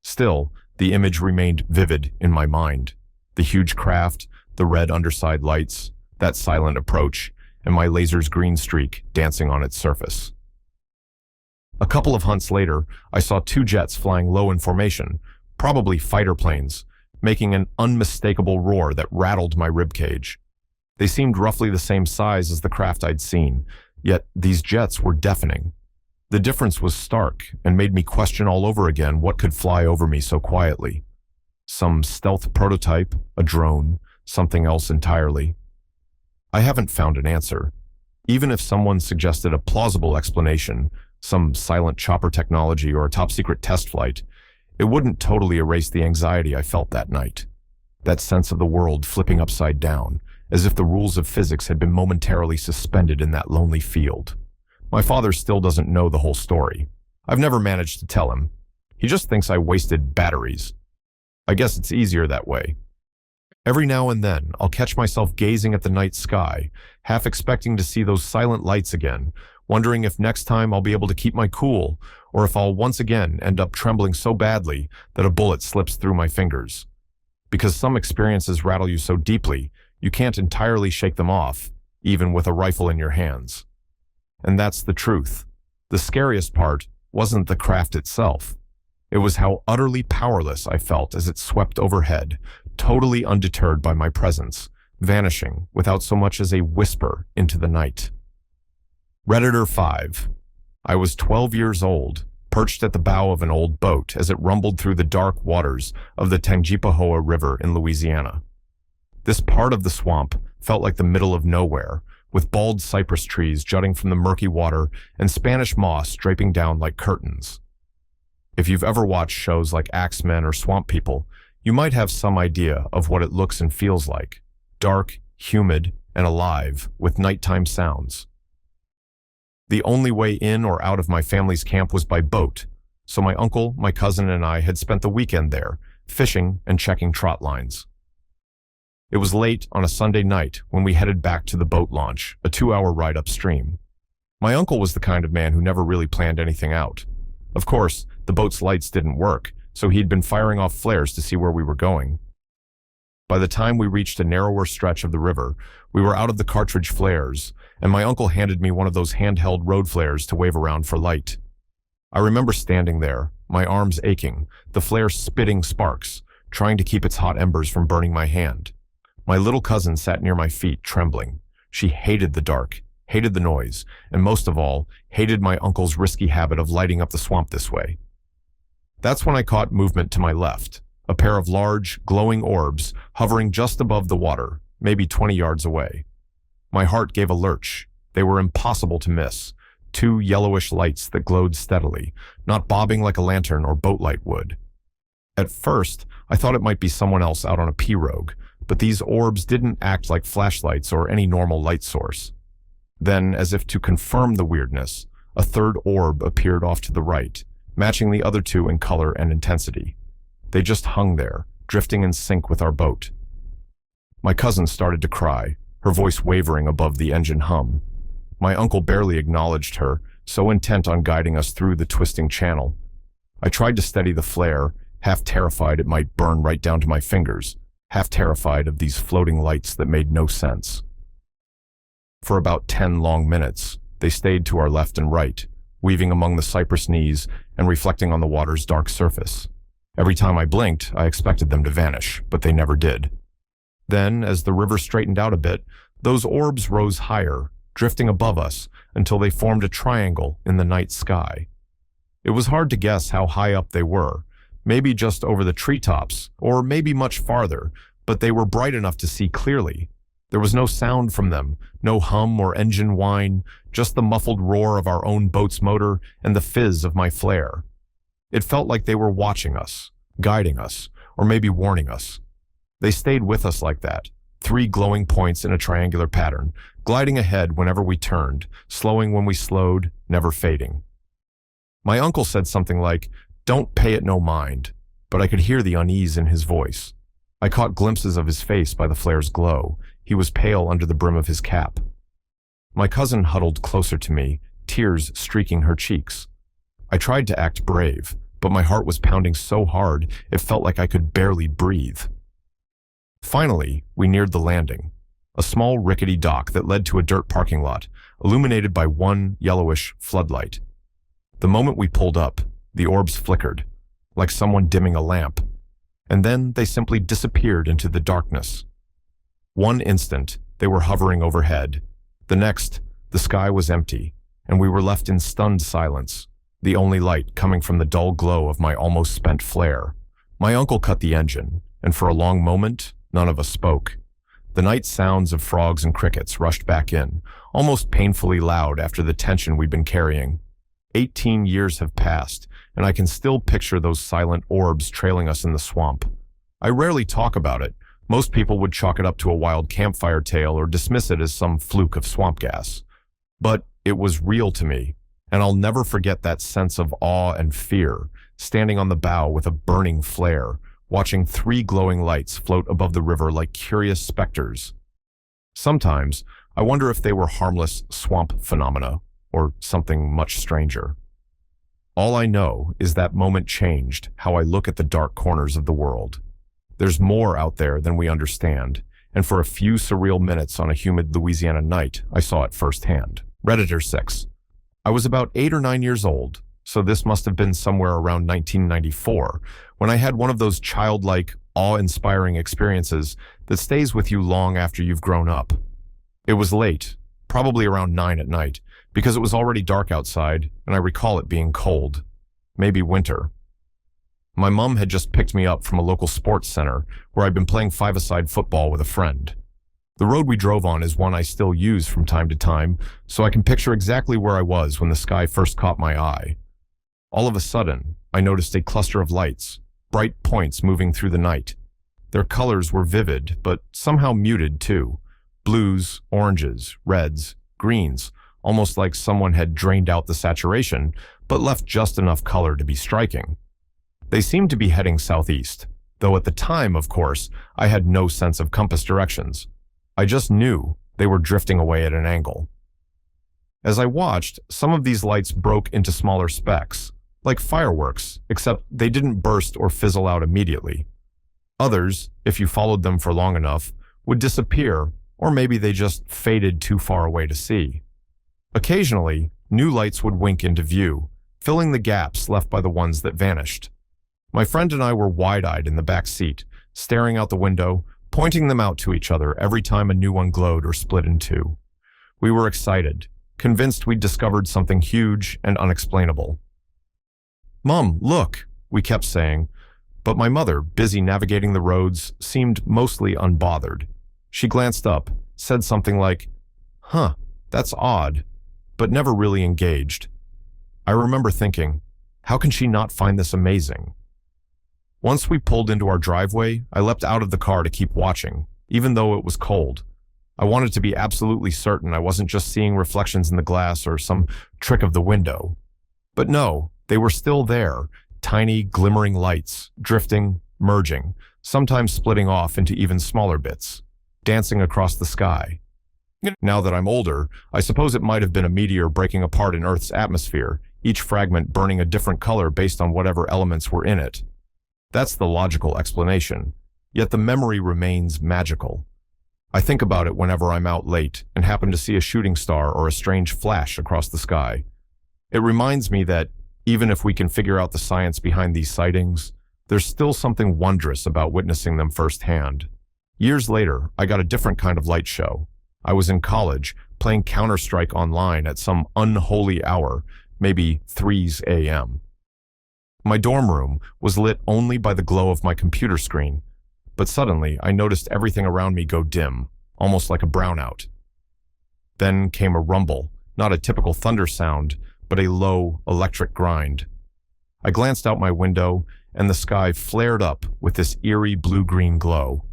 Still, the image remained vivid in my mind. The huge craft, the red underside lights, that silent approach, and my laser's green streak dancing on its surface. A couple of hunts later, I saw two jets flying low in formation, probably fighter planes, making an unmistakable roar that rattled my ribcage. They seemed roughly the same size as the craft I'd seen, yet these jets were deafening. The difference was stark and made me question all over again what could fly over me so quietly. Some stealth prototype, a drone, something else entirely. I haven't found an answer. Even if someone suggested a plausible explanation, some silent chopper technology or a top-secret test flight, it wouldn't totally erase the anxiety I felt that night. That sense of the world flipping upside down, as if the rules of physics had been momentarily suspended in that lonely field. My father still doesn't know the whole story. I've never managed to tell him. He just thinks I wasted batteries. I guess it's easier that way. Every now and then, I'll catch myself gazing at the night sky, half expecting to see those silent lights again, wondering if next time I'll be able to keep my cool, or if I'll once again end up trembling so badly that a bullet slips through my fingers. Because some experiences rattle you so deeply, you can't entirely shake them off, even with a rifle in your hands. And that's the truth. The scariest part wasn't the craft itself. It was how utterly powerless I felt as it swept overhead, totally undeterred by my presence, vanishing without so much as a whisper into the night. Redditor 5. I was 12 years old, perched at the bow of an old boat as it rumbled through the dark waters of the Tangipahoa River in Louisiana. This part of the swamp felt like the middle of nowhere, with bald cypress trees jutting from the murky water and Spanish moss draping down like curtains. If you've ever watched shows like Axemen or Swamp People, you might have some idea of what it looks and feels like. Dark, humid, and alive, with nighttime sounds. The only way in or out of my family's camp was by boat, so my uncle, my cousin, and I had spent the weekend there, fishing and checking trot lines. It was late on a Sunday night when we headed back to the boat launch, a 2-hour ride upstream. My uncle was the kind of man who never really planned anything out. Of course, the boat's lights didn't work, so he'd been firing off flares to see where we were going. By the time we reached a narrower stretch of the river, we were out of the cartridge flares, and my uncle handed me one of those handheld road flares to wave around for light. I remember standing there, my arms aching, the flare spitting sparks, trying to keep its hot embers from burning my hand. My little cousin sat near my feet, trembling. She hated the dark, hated the noise, and most of all, hated my uncle's risky habit of lighting up the swamp this way. That's when I caught movement to my left, a pair of large, glowing orbs hovering just above the water, maybe 20 yards away. My heart gave a lurch. They were impossible to miss. 2 yellowish lights that glowed steadily, not bobbing like a lantern or boat light would. At first, I thought it might be someone else out on a pirogue, but these orbs didn't act like flashlights or any normal light source. Then, as if to confirm the weirdness, a third orb appeared off to the right, matching the other 2 in color and intensity. They just hung there, drifting in sync with our boat. My cousin started to cry, her voice wavering above the engine hum. My uncle barely acknowledged her, so intent on guiding us through the twisting channel. I tried to steady the flare, half terrified it might burn right down to my fingers, half terrified of these floating lights that made no sense. For about 10 long minutes, they stayed to our left and right, weaving among the cypress knees and reflecting on the water's dark surface. Every time I blinked, I expected them to vanish, but they never did. Then, as the river straightened out a bit, those orbs rose higher, drifting above us until they formed a triangle in the night sky. It was hard to guess how high up they were, maybe just over the treetops, or maybe much farther, but they were bright enough to see clearly. There was no sound from them, no hum or engine whine, just the muffled roar of our own boat's motor and the fizz of my flare. It felt like they were watching us, guiding us, or maybe warning us. They stayed with us like that, 3 glowing points in a triangular pattern, gliding ahead whenever we turned, slowing when we slowed, never fading. My uncle said something like, "Don't pay it no mind," but I could hear the unease in his voice. I caught glimpses of his face by the flare's glow. He was pale under the brim of his cap. My cousin huddled closer to me, tears streaking her cheeks. I tried to act brave, but my heart was pounding so hard it felt like I could barely breathe. Finally, we neared the landing, a small rickety dock that led to a dirt parking lot, illuminated by one yellowish floodlight. The moment we pulled up, the orbs flickered, like someone dimming a lamp, and then they simply disappeared into the darkness. One instant, they were hovering overhead. The next, the sky was empty, and we were left in stunned silence, the only light coming from the dull glow of my almost spent flare. My uncle cut the engine, and for a long moment, none of us spoke. The night sounds of frogs and crickets rushed back in, almost painfully loud after the tension we'd been carrying. 18 years have passed, and I can still picture those silent orbs trailing us in the swamp. I rarely talk about it. Most people would chalk it up to a wild campfire tale or dismiss it as some fluke of swamp gas. But it was real to me, and I'll never forget that sense of awe and fear, standing on the bow with a burning flare, watching 3 glowing lights float above the river like curious specters. Sometimes, I wonder if they were harmless swamp phenomena, or something much stranger. All I know is that moment changed how I look at the dark corners of the world. There's more out there than we understand, and for a few surreal minutes on a humid Louisiana night, I saw it firsthand. Redditor 6. I was about 8 or 9 years old, so this must have been somewhere around 1994, when I had one of those childlike, awe-inspiring experiences that stays with you long after you've grown up. It was late, probably around 9 at night, because it was already dark outside, and I recall it being cold, maybe winter. My mom had just picked me up from a local sports center where I'd been playing five-a-side football with a friend. The road we drove on is one I still use from time to time, so I can picture exactly where I was when the sky first caught my eye. All of a sudden, I noticed a cluster of lights, bright points moving through the night. Their colors were vivid, but somehow muted too. Blues, oranges, reds, greens, almost like someone had drained out the saturation, but left just enough color to be striking. They seemed to be heading southeast, though at the time, of course, I had no sense of compass directions. I just knew they were drifting away at an angle. As I watched, some of these lights broke into smaller specks, like fireworks, except they didn't burst or fizzle out immediately. Others, if you followed them for long enough, would disappear, or maybe they just faded too far away to see. Occasionally, new lights would wink into view, filling the gaps left by the ones that vanished. My friend and I were wide-eyed in the back seat, staring out the window, pointing them out to each other every time a new one glowed or split in two. We were excited, convinced we'd discovered something huge and unexplainable. "Mom, look," we kept saying, but my mother, busy navigating the roads, seemed mostly unbothered. She glanced up, said something like, "Huh, that's odd," but never really engaged. I remember thinking, how can she not find this amazing? Once we pulled into our driveway, I leapt out of the car to keep watching, even though it was cold. I wanted to be absolutely certain I wasn't just seeing reflections in the glass or some trick of the window. But no, they were still there, tiny, glimmering lights, drifting, merging, sometimes splitting off into even smaller bits, dancing across the sky. Now that I'm older, I suppose it might have been a meteor breaking apart in Earth's atmosphere, each fragment burning a different color based on whatever elements were in it. That's the logical explanation, yet the memory remains magical. I think about it whenever I'm out late and happen to see a shooting star or a strange flash across the sky. It reminds me that, even if we can figure out the science behind these sightings, there's still something wondrous about witnessing them firsthand. Years later, I got a different kind of light show. I was in college, playing Counter-Strike online at some unholy hour, maybe 3 a.m. My dorm room was lit only by the glow of my computer screen, but suddenly I noticed everything around me go dim, almost like a brownout. Then came a rumble, not a typical thunder sound, but a low, electric grind. I glanced out my window, and the sky flared up with this eerie blue-green glow.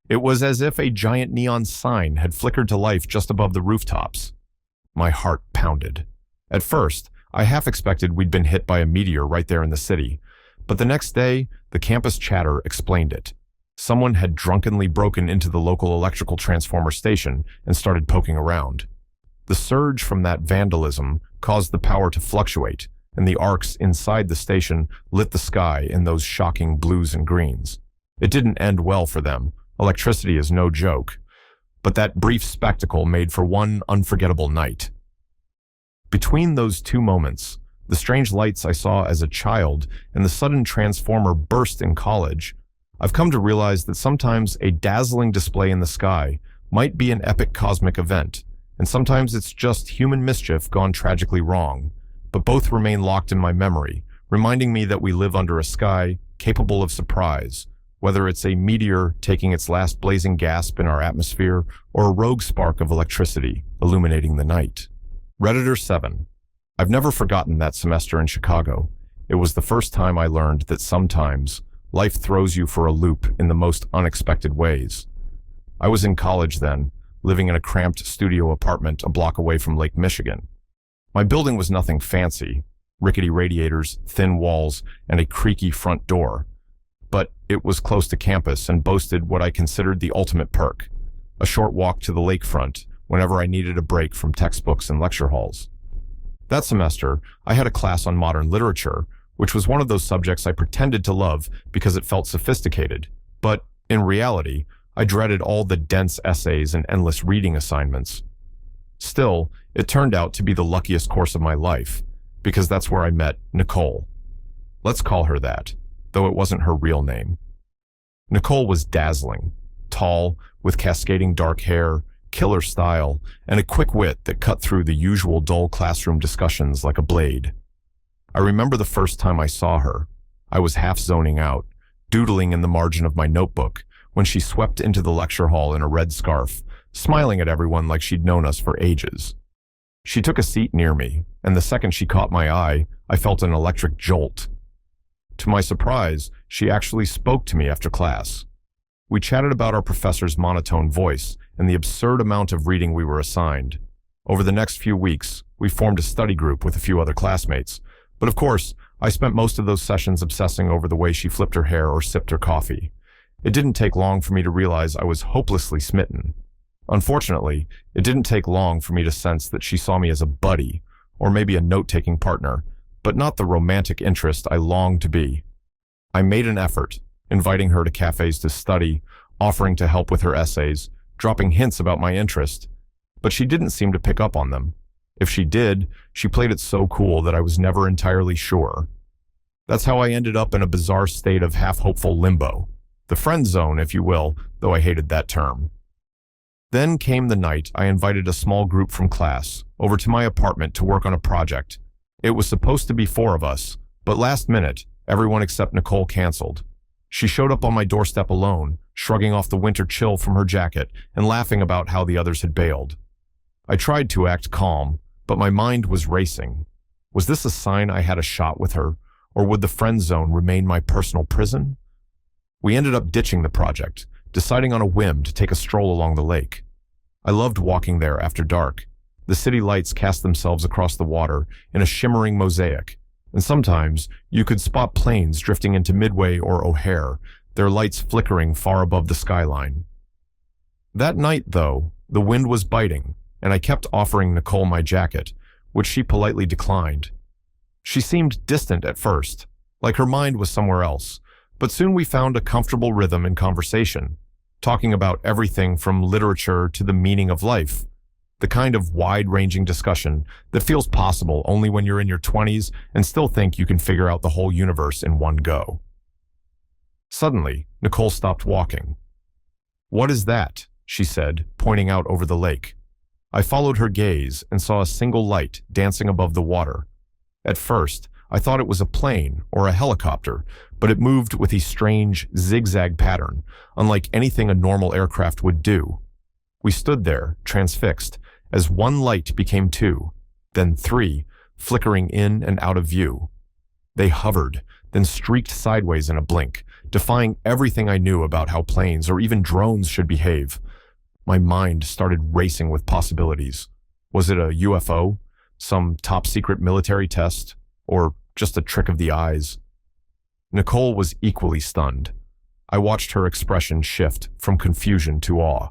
It was as if a giant neon sign had flickered to life just above the rooftops. My heart pounded. At first, I half expected we'd been hit by a meteor right there in the city, but the next day, the campus chatter explained it. Someone had drunkenly broken into the local electrical transformer station and started poking around. The surge from that vandalism caused the power to fluctuate, and the arcs inside the station lit the sky in those shocking blues and greens. It didn't end well for them. Electricity is no joke. But that brief spectacle made for one unforgettable night. Between those two moments, the strange lights I saw as a child and the sudden transformer burst in college, I've come to realize that sometimes a dazzling display in the sky might be an epic cosmic event, and sometimes it's just human mischief gone tragically wrong. But both remain locked in my memory, reminding me that we live under a sky capable of surprise, whether it's a meteor taking its last blazing gasp in our atmosphere or a rogue spark of electricity illuminating the night. Redditor 7. I've never forgotten that semester in Chicago. It was the first time I learned that sometimes life throws you for a loop in the most unexpected ways. I was in college then, living in a cramped studio apartment a block away from Lake Michigan. My building was nothing fancy, rickety radiators, thin walls, and a creaky front door. But it was close to campus and boasted what I considered the ultimate perk, a short walk to the lakefront whenever I needed a break from textbooks and lecture halls. That semester, I had a class on modern literature, which was one of those subjects I pretended to love because it felt sophisticated. But in reality, I dreaded all the dense essays and endless reading assignments. Still, it turned out to be the luckiest course of my life, because that's where I met Nicole. Let's call her that, though it wasn't her real name. Nicole was dazzling, tall, with cascading dark hair, killer style, and a quick wit that cut through the usual dull classroom discussions like a blade. I remember the first time I saw her. I was half zoning out, doodling in the margin of my notebook, when she swept into the lecture hall in a red scarf, smiling at everyone like she'd known us for ages. She took a seat near me, and the second she caught my eye, I felt an electric jolt. To my surprise, she actually spoke to me after class. We chatted about our professor's monotone voice and the absurd amount of reading we were assigned. Over the next few weeks, we formed a study group with a few other classmates, but of course, I spent most of those sessions obsessing over the way she flipped her hair or sipped her coffee. It didn't take long for me to realize I was hopelessly smitten. Unfortunately, it didn't take long for me to sense that she saw me as a buddy, or maybe a note-taking partner, but not the romantic interest I longed to be. I made an effort, inviting her to cafes to study, offering to help with her essays, dropping hints about my interest, but she didn't seem to pick up on them. If she did, she played it so cool that I was never entirely sure. That's how I ended up in a bizarre state of half-hopeful limbo. The friend zone, if you will, though I hated that term. Then came the night I invited a small group from class over to my apartment to work on a project. It was supposed to be 4 of us, but last minute, everyone except Nicole canceled. She showed up on my doorstep alone, shrugging off the winter chill from her jacket and laughing about how the others had bailed. I tried to act calm, but my mind was racing. Was this a sign I had a shot with her, or would the friend zone remain my personal prison? We ended up ditching the project, deciding on a whim to take a stroll along the lake. I loved walking there after dark. The city lights cast themselves across the water in a shimmering mosaic, and sometimes you could spot planes drifting into Midway or O'Hare, their lights flickering far above the skyline. That night, though, the wind was biting, and I kept offering Nicole my jacket, which she politely declined. She seemed distant at first, like her mind was somewhere else, but soon we found a comfortable rhythm in conversation, talking about everything from literature to the meaning of life, the kind of wide-ranging discussion that feels possible only when you're in your 20s and still think you can figure out the whole universe in one go. Suddenly, Nicole stopped walking. "What is that?" she said, pointing out over the lake. I followed her gaze and saw a single light dancing above the water. At first, I thought it was a plane or a helicopter, but it moved with a strange, zigzag pattern, unlike anything a normal aircraft would do. We stood there, transfixed, as one light became two, then three, flickering in and out of view. They hovered, then streaked sideways in a blink, defying everything I knew about how planes or even drones should behave. My mind started racing with possibilities. Was it a UFO? Some top-secret military test? Or just a trick of the eyes? Nicole was equally stunned. I watched her expression shift from confusion to awe.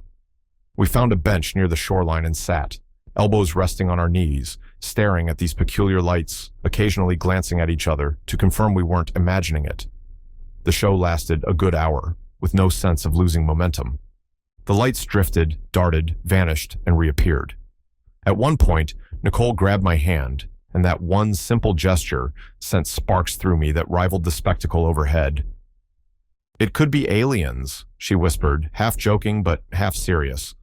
We found a bench near the shoreline and sat, elbows resting on our knees, staring at these peculiar lights, occasionally glancing at each other to confirm we weren't imagining it. The show lasted a good hour, with no sense of losing momentum. The lights drifted, darted, vanished, and reappeared. At one point, Nicole grabbed my hand, and that one simple gesture sent sparks through me that rivaled the spectacle overhead. "It could be aliens," she whispered, half joking but half serious.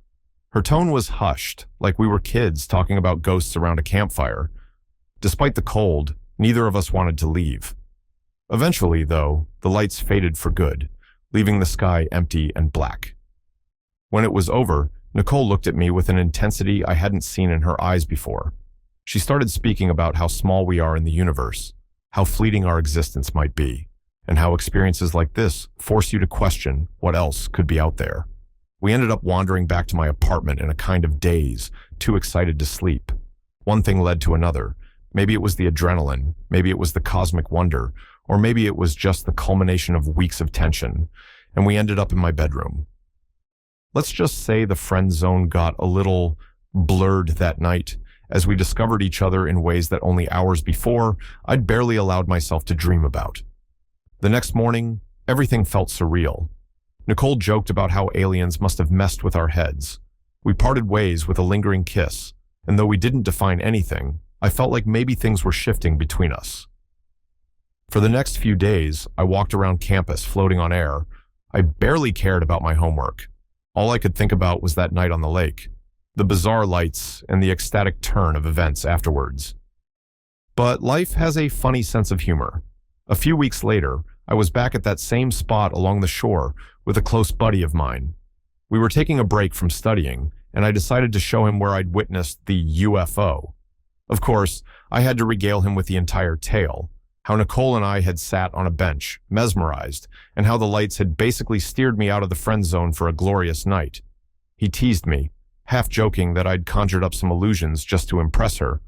Her tone was hushed, like we were kids talking about ghosts around a campfire. Despite the cold, neither of us wanted to leave. Eventually, though, the lights faded for good, leaving the sky empty and black. When it was over, Nicole looked at me with an intensity I hadn't seen in her eyes before. She started speaking about how small we are in the universe, how fleeting our existence might be, and how experiences like this force you to question what else could be out there. We ended up wandering back to my apartment in a kind of daze, too excited to sleep. One thing led to another. Maybe it was the adrenaline, maybe it was the cosmic wonder, or maybe it was just the culmination of weeks of tension, and we ended up in my bedroom. Let's just say the friend zone got a little blurred that night, as we discovered each other in ways that only hours before I'd barely allowed myself to dream about. The next morning, everything felt surreal. Nicole joked about how aliens must have messed with our heads. We parted ways with a lingering kiss, and though we didn't define anything, I felt like maybe things were shifting between us. For the next few days, I walked around campus floating on air. I barely cared about my homework. All I could think about was that night on the lake, the bizarre lights, and the ecstatic turn of events afterwards. But life has a funny sense of humor. A few weeks later, I was back at that same spot along the shore with a close buddy of mine. We were taking a break from studying, and I decided to show him where I'd witnessed the UFO. Of course, I had to regale him with the entire tale, how Nicole and I had sat on a bench, mesmerized, and how the lights had basically steered me out of the friend zone for a glorious night. He teased me, half joking that I'd conjured up some illusions just to impress her.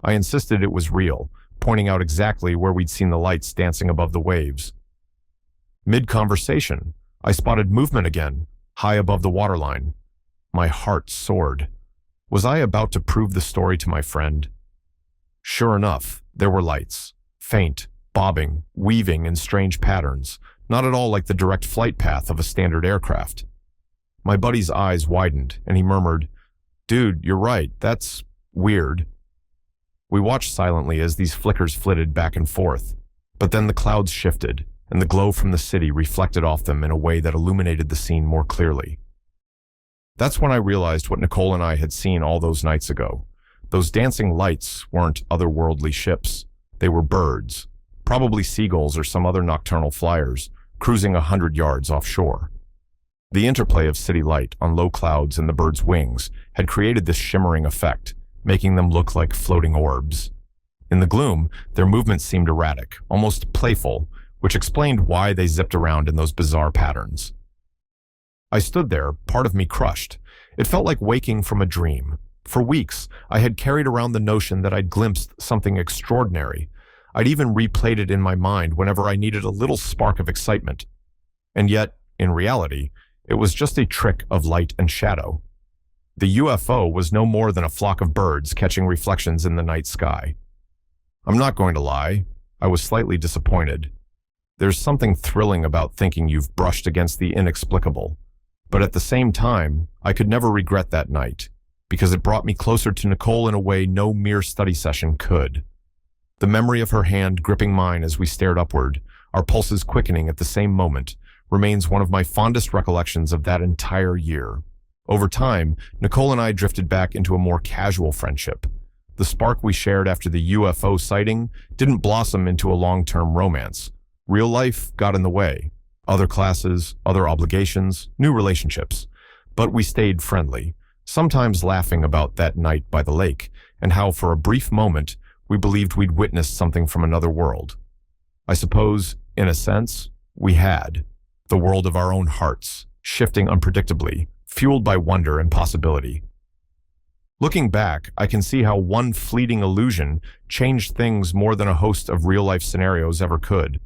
I insisted it was real, pointing out exactly where we'd seen the lights dancing above the waves. Mid-conversation, I spotted movement again, high above the waterline. My heart soared. Was I about to prove the story to my friend? Sure enough, there were lights, faint, bobbing, weaving in strange patterns, not at all like the direct flight path of a standard aircraft. My buddy's eyes widened, and he murmured, "Dude, you're right, that's weird." We watched silently as these flickers flitted back and forth, but then the clouds shifted, and the glow from the city reflected off them in a way that illuminated the scene more clearly. That's when I realized what Nicole and I had seen all those nights ago. Those dancing lights weren't otherworldly ships. They were birds, probably seagulls or some other nocturnal flyers, cruising 100 yards offshore. The interplay of city light on low clouds and the birds' wings had created this shimmering effect, making them look like floating orbs. In the gloom, their movements seemed erratic, almost playful, which explained why they zipped around in those bizarre patterns. I stood there, part of me crushed. It felt like waking from a dream. For weeks, I had carried around the notion that I'd glimpsed something extraordinary. I'd even replayed it in my mind whenever I needed a little spark of excitement. And yet, in reality, it was just a trick of light and shadow. The UFO was no more than a flock of birds catching reflections in the night sky. I'm not going to lie, I was slightly disappointed. There's something thrilling about thinking you've brushed against the inexplicable. But at the same time, I could never regret that night, because it brought me closer to Nicole in a way no mere study session could. The memory of her hand gripping mine as we stared upward, our pulses quickening at the same moment, remains one of my fondest recollections of that entire year. Over time, Nicole and I drifted back into a more casual friendship. The spark we shared after the UFO sighting didn't blossom into a long-term romance. Real life got in the way. Other classes, other obligations, new relationships. But we stayed friendly, sometimes laughing about that night by the lake and how for a brief moment we believed we'd witnessed something from another world. I suppose, in a sense, we had. The world of our own hearts, shifting unpredictably, fueled by wonder and possibility. Looking back, I can see how one fleeting illusion changed things more than a host of real-life scenarios ever could.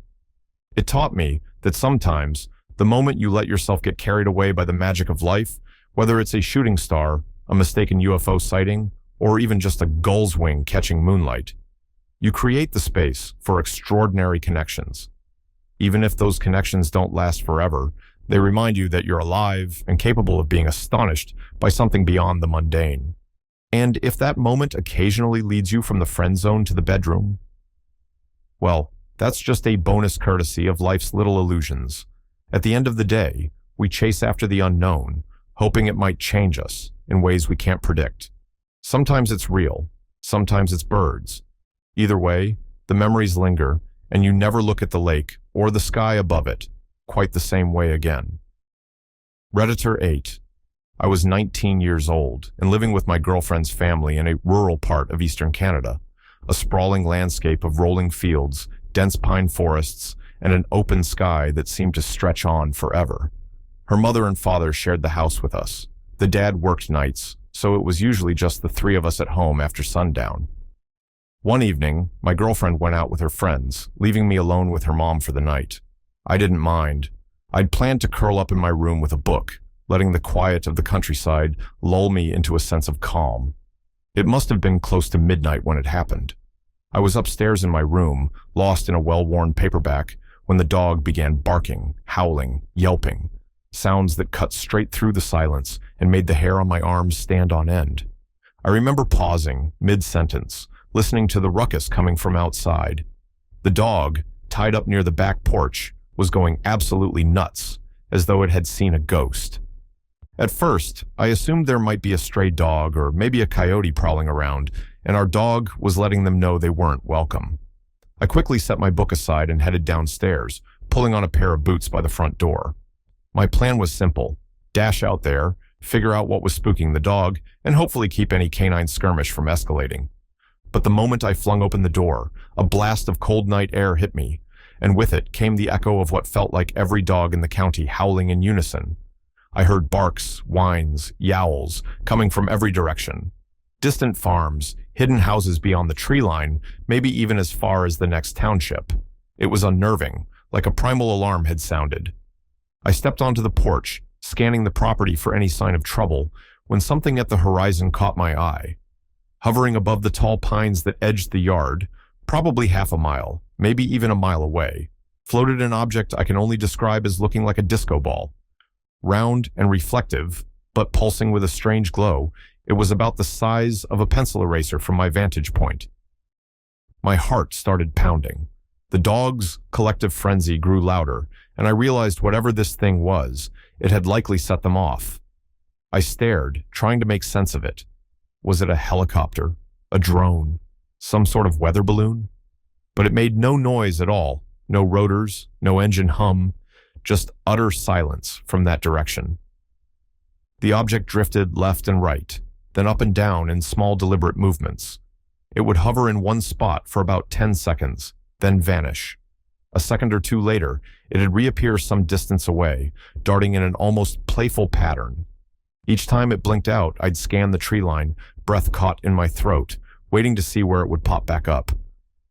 It taught me that sometimes, the moment you let yourself get carried away by the magic of life, whether it's a shooting star, a mistaken UFO sighting, or even just a gull's wing catching moonlight, you create the space for extraordinary connections. Even if those connections don't last forever, they remind you that you're alive and capable of being astonished by something beyond the mundane. And if that moment occasionally leads you from the friend zone to the bedroom, well, that's just a bonus courtesy of life's little illusions. At the end of the day, we chase after the unknown, hoping it might change us in ways we can't predict. Sometimes it's real, sometimes it's birds. Either way, the memories linger, and you never look at the lake or the sky above it quite the same way again. Redditor 8. I was 19 years old and living with my girlfriend's family in a rural part of eastern Canada, a sprawling landscape of rolling fields, dense pine forests, and an open sky that seemed to stretch on forever. Her mother and father shared the house with us. The dad worked nights, so it was usually just the three of us at home after sundown. One evening, my girlfriend went out with her friends, leaving me alone with her mom for the night. I didn't mind. I'd planned to curl up in my room with a book, letting the quiet of the countryside lull me into a sense of calm. It must have been close to midnight when it happened. I was upstairs in my room, lost in a well-worn paperback, when the dog began barking, howling, yelping, sounds that cut straight through the silence and made the hair on my arms stand on end. I remember pausing, mid-sentence, listening to the ruckus coming from outside. The dog, tied up near the back porch, was going absolutely nuts, as though it had seen a ghost. At first, I assumed there might be a stray dog or maybe a coyote prowling around, and our dog was letting them know they weren't welcome. I quickly set my book aside and headed downstairs, pulling on a pair of boots by the front door. My plan was simple: dash out there, figure out what was spooking the dog, and hopefully keep any canine skirmish from escalating. But the moment I flung open the door, a blast of cold night air hit me, and with it came the echo of what felt like every dog in the county howling in unison. I heard barks, whines, yowls, coming from every direction. Distant farms, hidden houses beyond the tree line, maybe even as far as the next township. It was unnerving, like a primal alarm had sounded. I stepped onto the porch, scanning the property for any sign of trouble, when something at the horizon caught my eye. Hovering above the tall pines that edged the yard, probably half a mile, maybe even a mile away, floated an object I can only describe as looking like a disco ball. Round and reflective, but pulsing with a strange glow, it was about the size of a pencil eraser from my vantage point. My heart started pounding. The dog's collective frenzy grew louder, and I realized whatever this thing was, it had likely set them off. I stared, trying to make sense of it. Was it a helicopter? A drone? Some sort of weather balloon? But it made no noise at all. No rotors, no engine hum, just utter silence from that direction. The object drifted left and right, then up and down in small deliberate movements. It would hover in one spot for about 10 seconds, then vanish. A second or two later, it'd reappear some distance away, darting in an almost playful pattern. Each time it blinked out, I'd scan the tree line, breath caught in my throat, waiting to see where it would pop back up.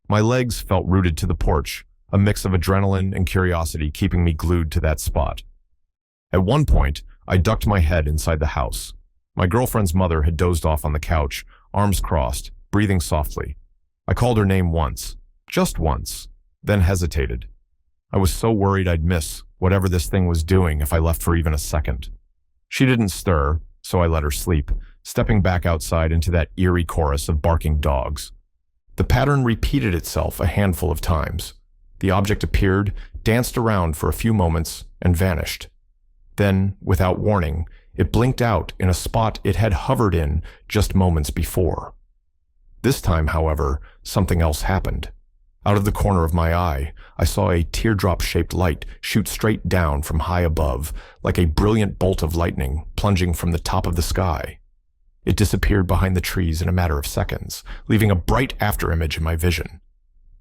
My legs felt rooted to the porch, a mix of adrenaline and curiosity keeping me glued to that spot. At one point, I ducked my head inside the house. My girlfriend's mother had dozed off on the couch, arms crossed, breathing softly. I called her name once, just once, then hesitated. I was so worried I'd miss whatever this thing was doing if I left for even a second. She didn't stir, so I let her sleep, stepping back outside into that eerie chorus of barking dogs. The pattern repeated itself a handful of times. The object appeared, danced around for a few moments, and vanished. Then, without warning, it blinked out in a spot it had hovered in just moments before. This time, however, something else happened. Out of the corner of my eye, I saw a teardrop-shaped light shoot straight down from high above, like a brilliant bolt of lightning plunging from the top of the sky. It disappeared behind the trees in a matter of seconds, leaving a bright afterimage in my vision.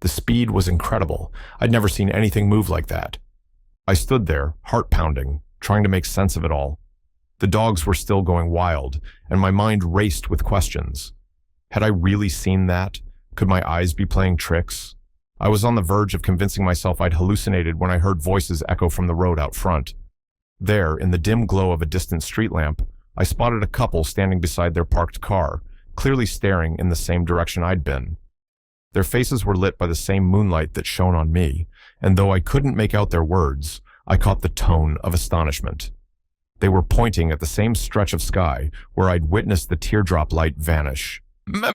The speed was incredible. I'd never seen anything move like that. I stood there, heart pounding, trying to make sense of it all. The dogs were still going wild, and my mind raced with questions. Had I really seen that? Could my eyes be playing tricks? I was on the verge of convincing myself I'd hallucinated when I heard voices echo from the road out front. There, in the dim glow of a distant street lamp, I spotted a couple standing beside their parked car, clearly staring in the same direction I'd been. Their faces were lit by the same moonlight that shone on me, and though I couldn't make out their words, I caught the tone of astonishment. They were pointing at the same stretch of sky where I'd witnessed the teardrop light vanish.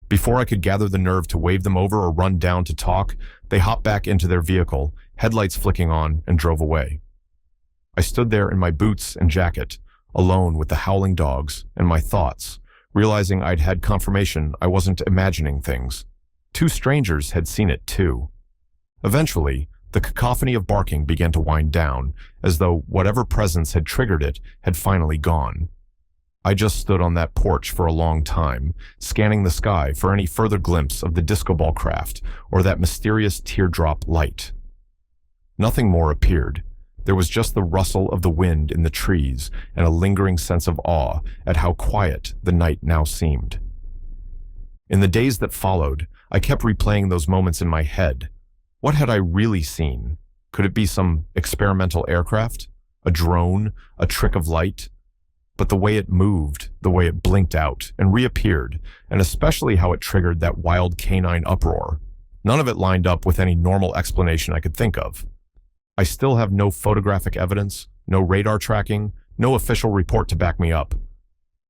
Before I could gather the nerve to wave them over or run down to talk, they hopped back into their vehicle, headlights flicking on, and drove away. I stood there in my boots and jacket, alone with the howling dogs and my thoughts, realizing I'd had confirmation I wasn't imagining things. Two strangers had seen it too. Eventually, the cacophony of barking began to wind down, as though whatever presence had triggered it had finally gone. I just stood on that porch for a long time, scanning the sky for any further glimpse of the disco ball craft or that mysterious teardrop light. Nothing more appeared. There was just the rustle of the wind in the trees and a lingering sense of awe at how quiet the night now seemed. In the days that followed, I kept replaying those moments in my head. What had I really seen? Could it be some experimental aircraft? A drone? A trick of light? But the way it moved, the way it blinked out and reappeared, and especially how it triggered that wild canine uproar, none of it lined up with any normal explanation I could think of. I still have no photographic evidence, no radar tracking, no official report to back me up.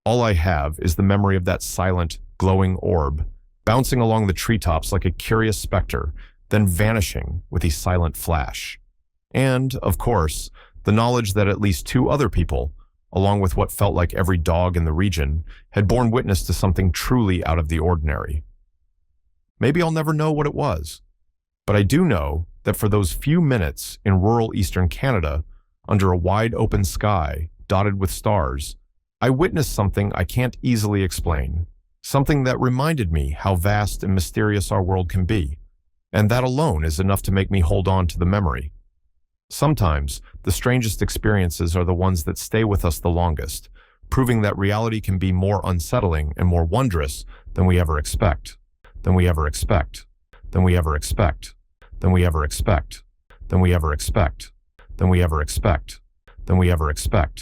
All I have is the memory of that silent, glowing orb, bouncing along the treetops like a curious specter, then vanishing with a silent flash. And, of course, the knowledge that at least two other people, along with what felt like every dog in the region, had borne witness to something truly out of the ordinary. Maybe I'll never know what it was, but I do know that for those few minutes in rural eastern Canada, under a wide open sky dotted with stars, I witnessed something I can't easily explain, something that reminded me how vast and mysterious our world can be, and that alone is enough to make me hold on to the memory. Sometimes, the strangest experiences are the ones that stay with us the longest, proving that reality can be more unsettling and more wondrous than we ever expect, than we ever expect, than we ever expect, than we ever expect, than we ever expect, than we ever expect, than we ever expect.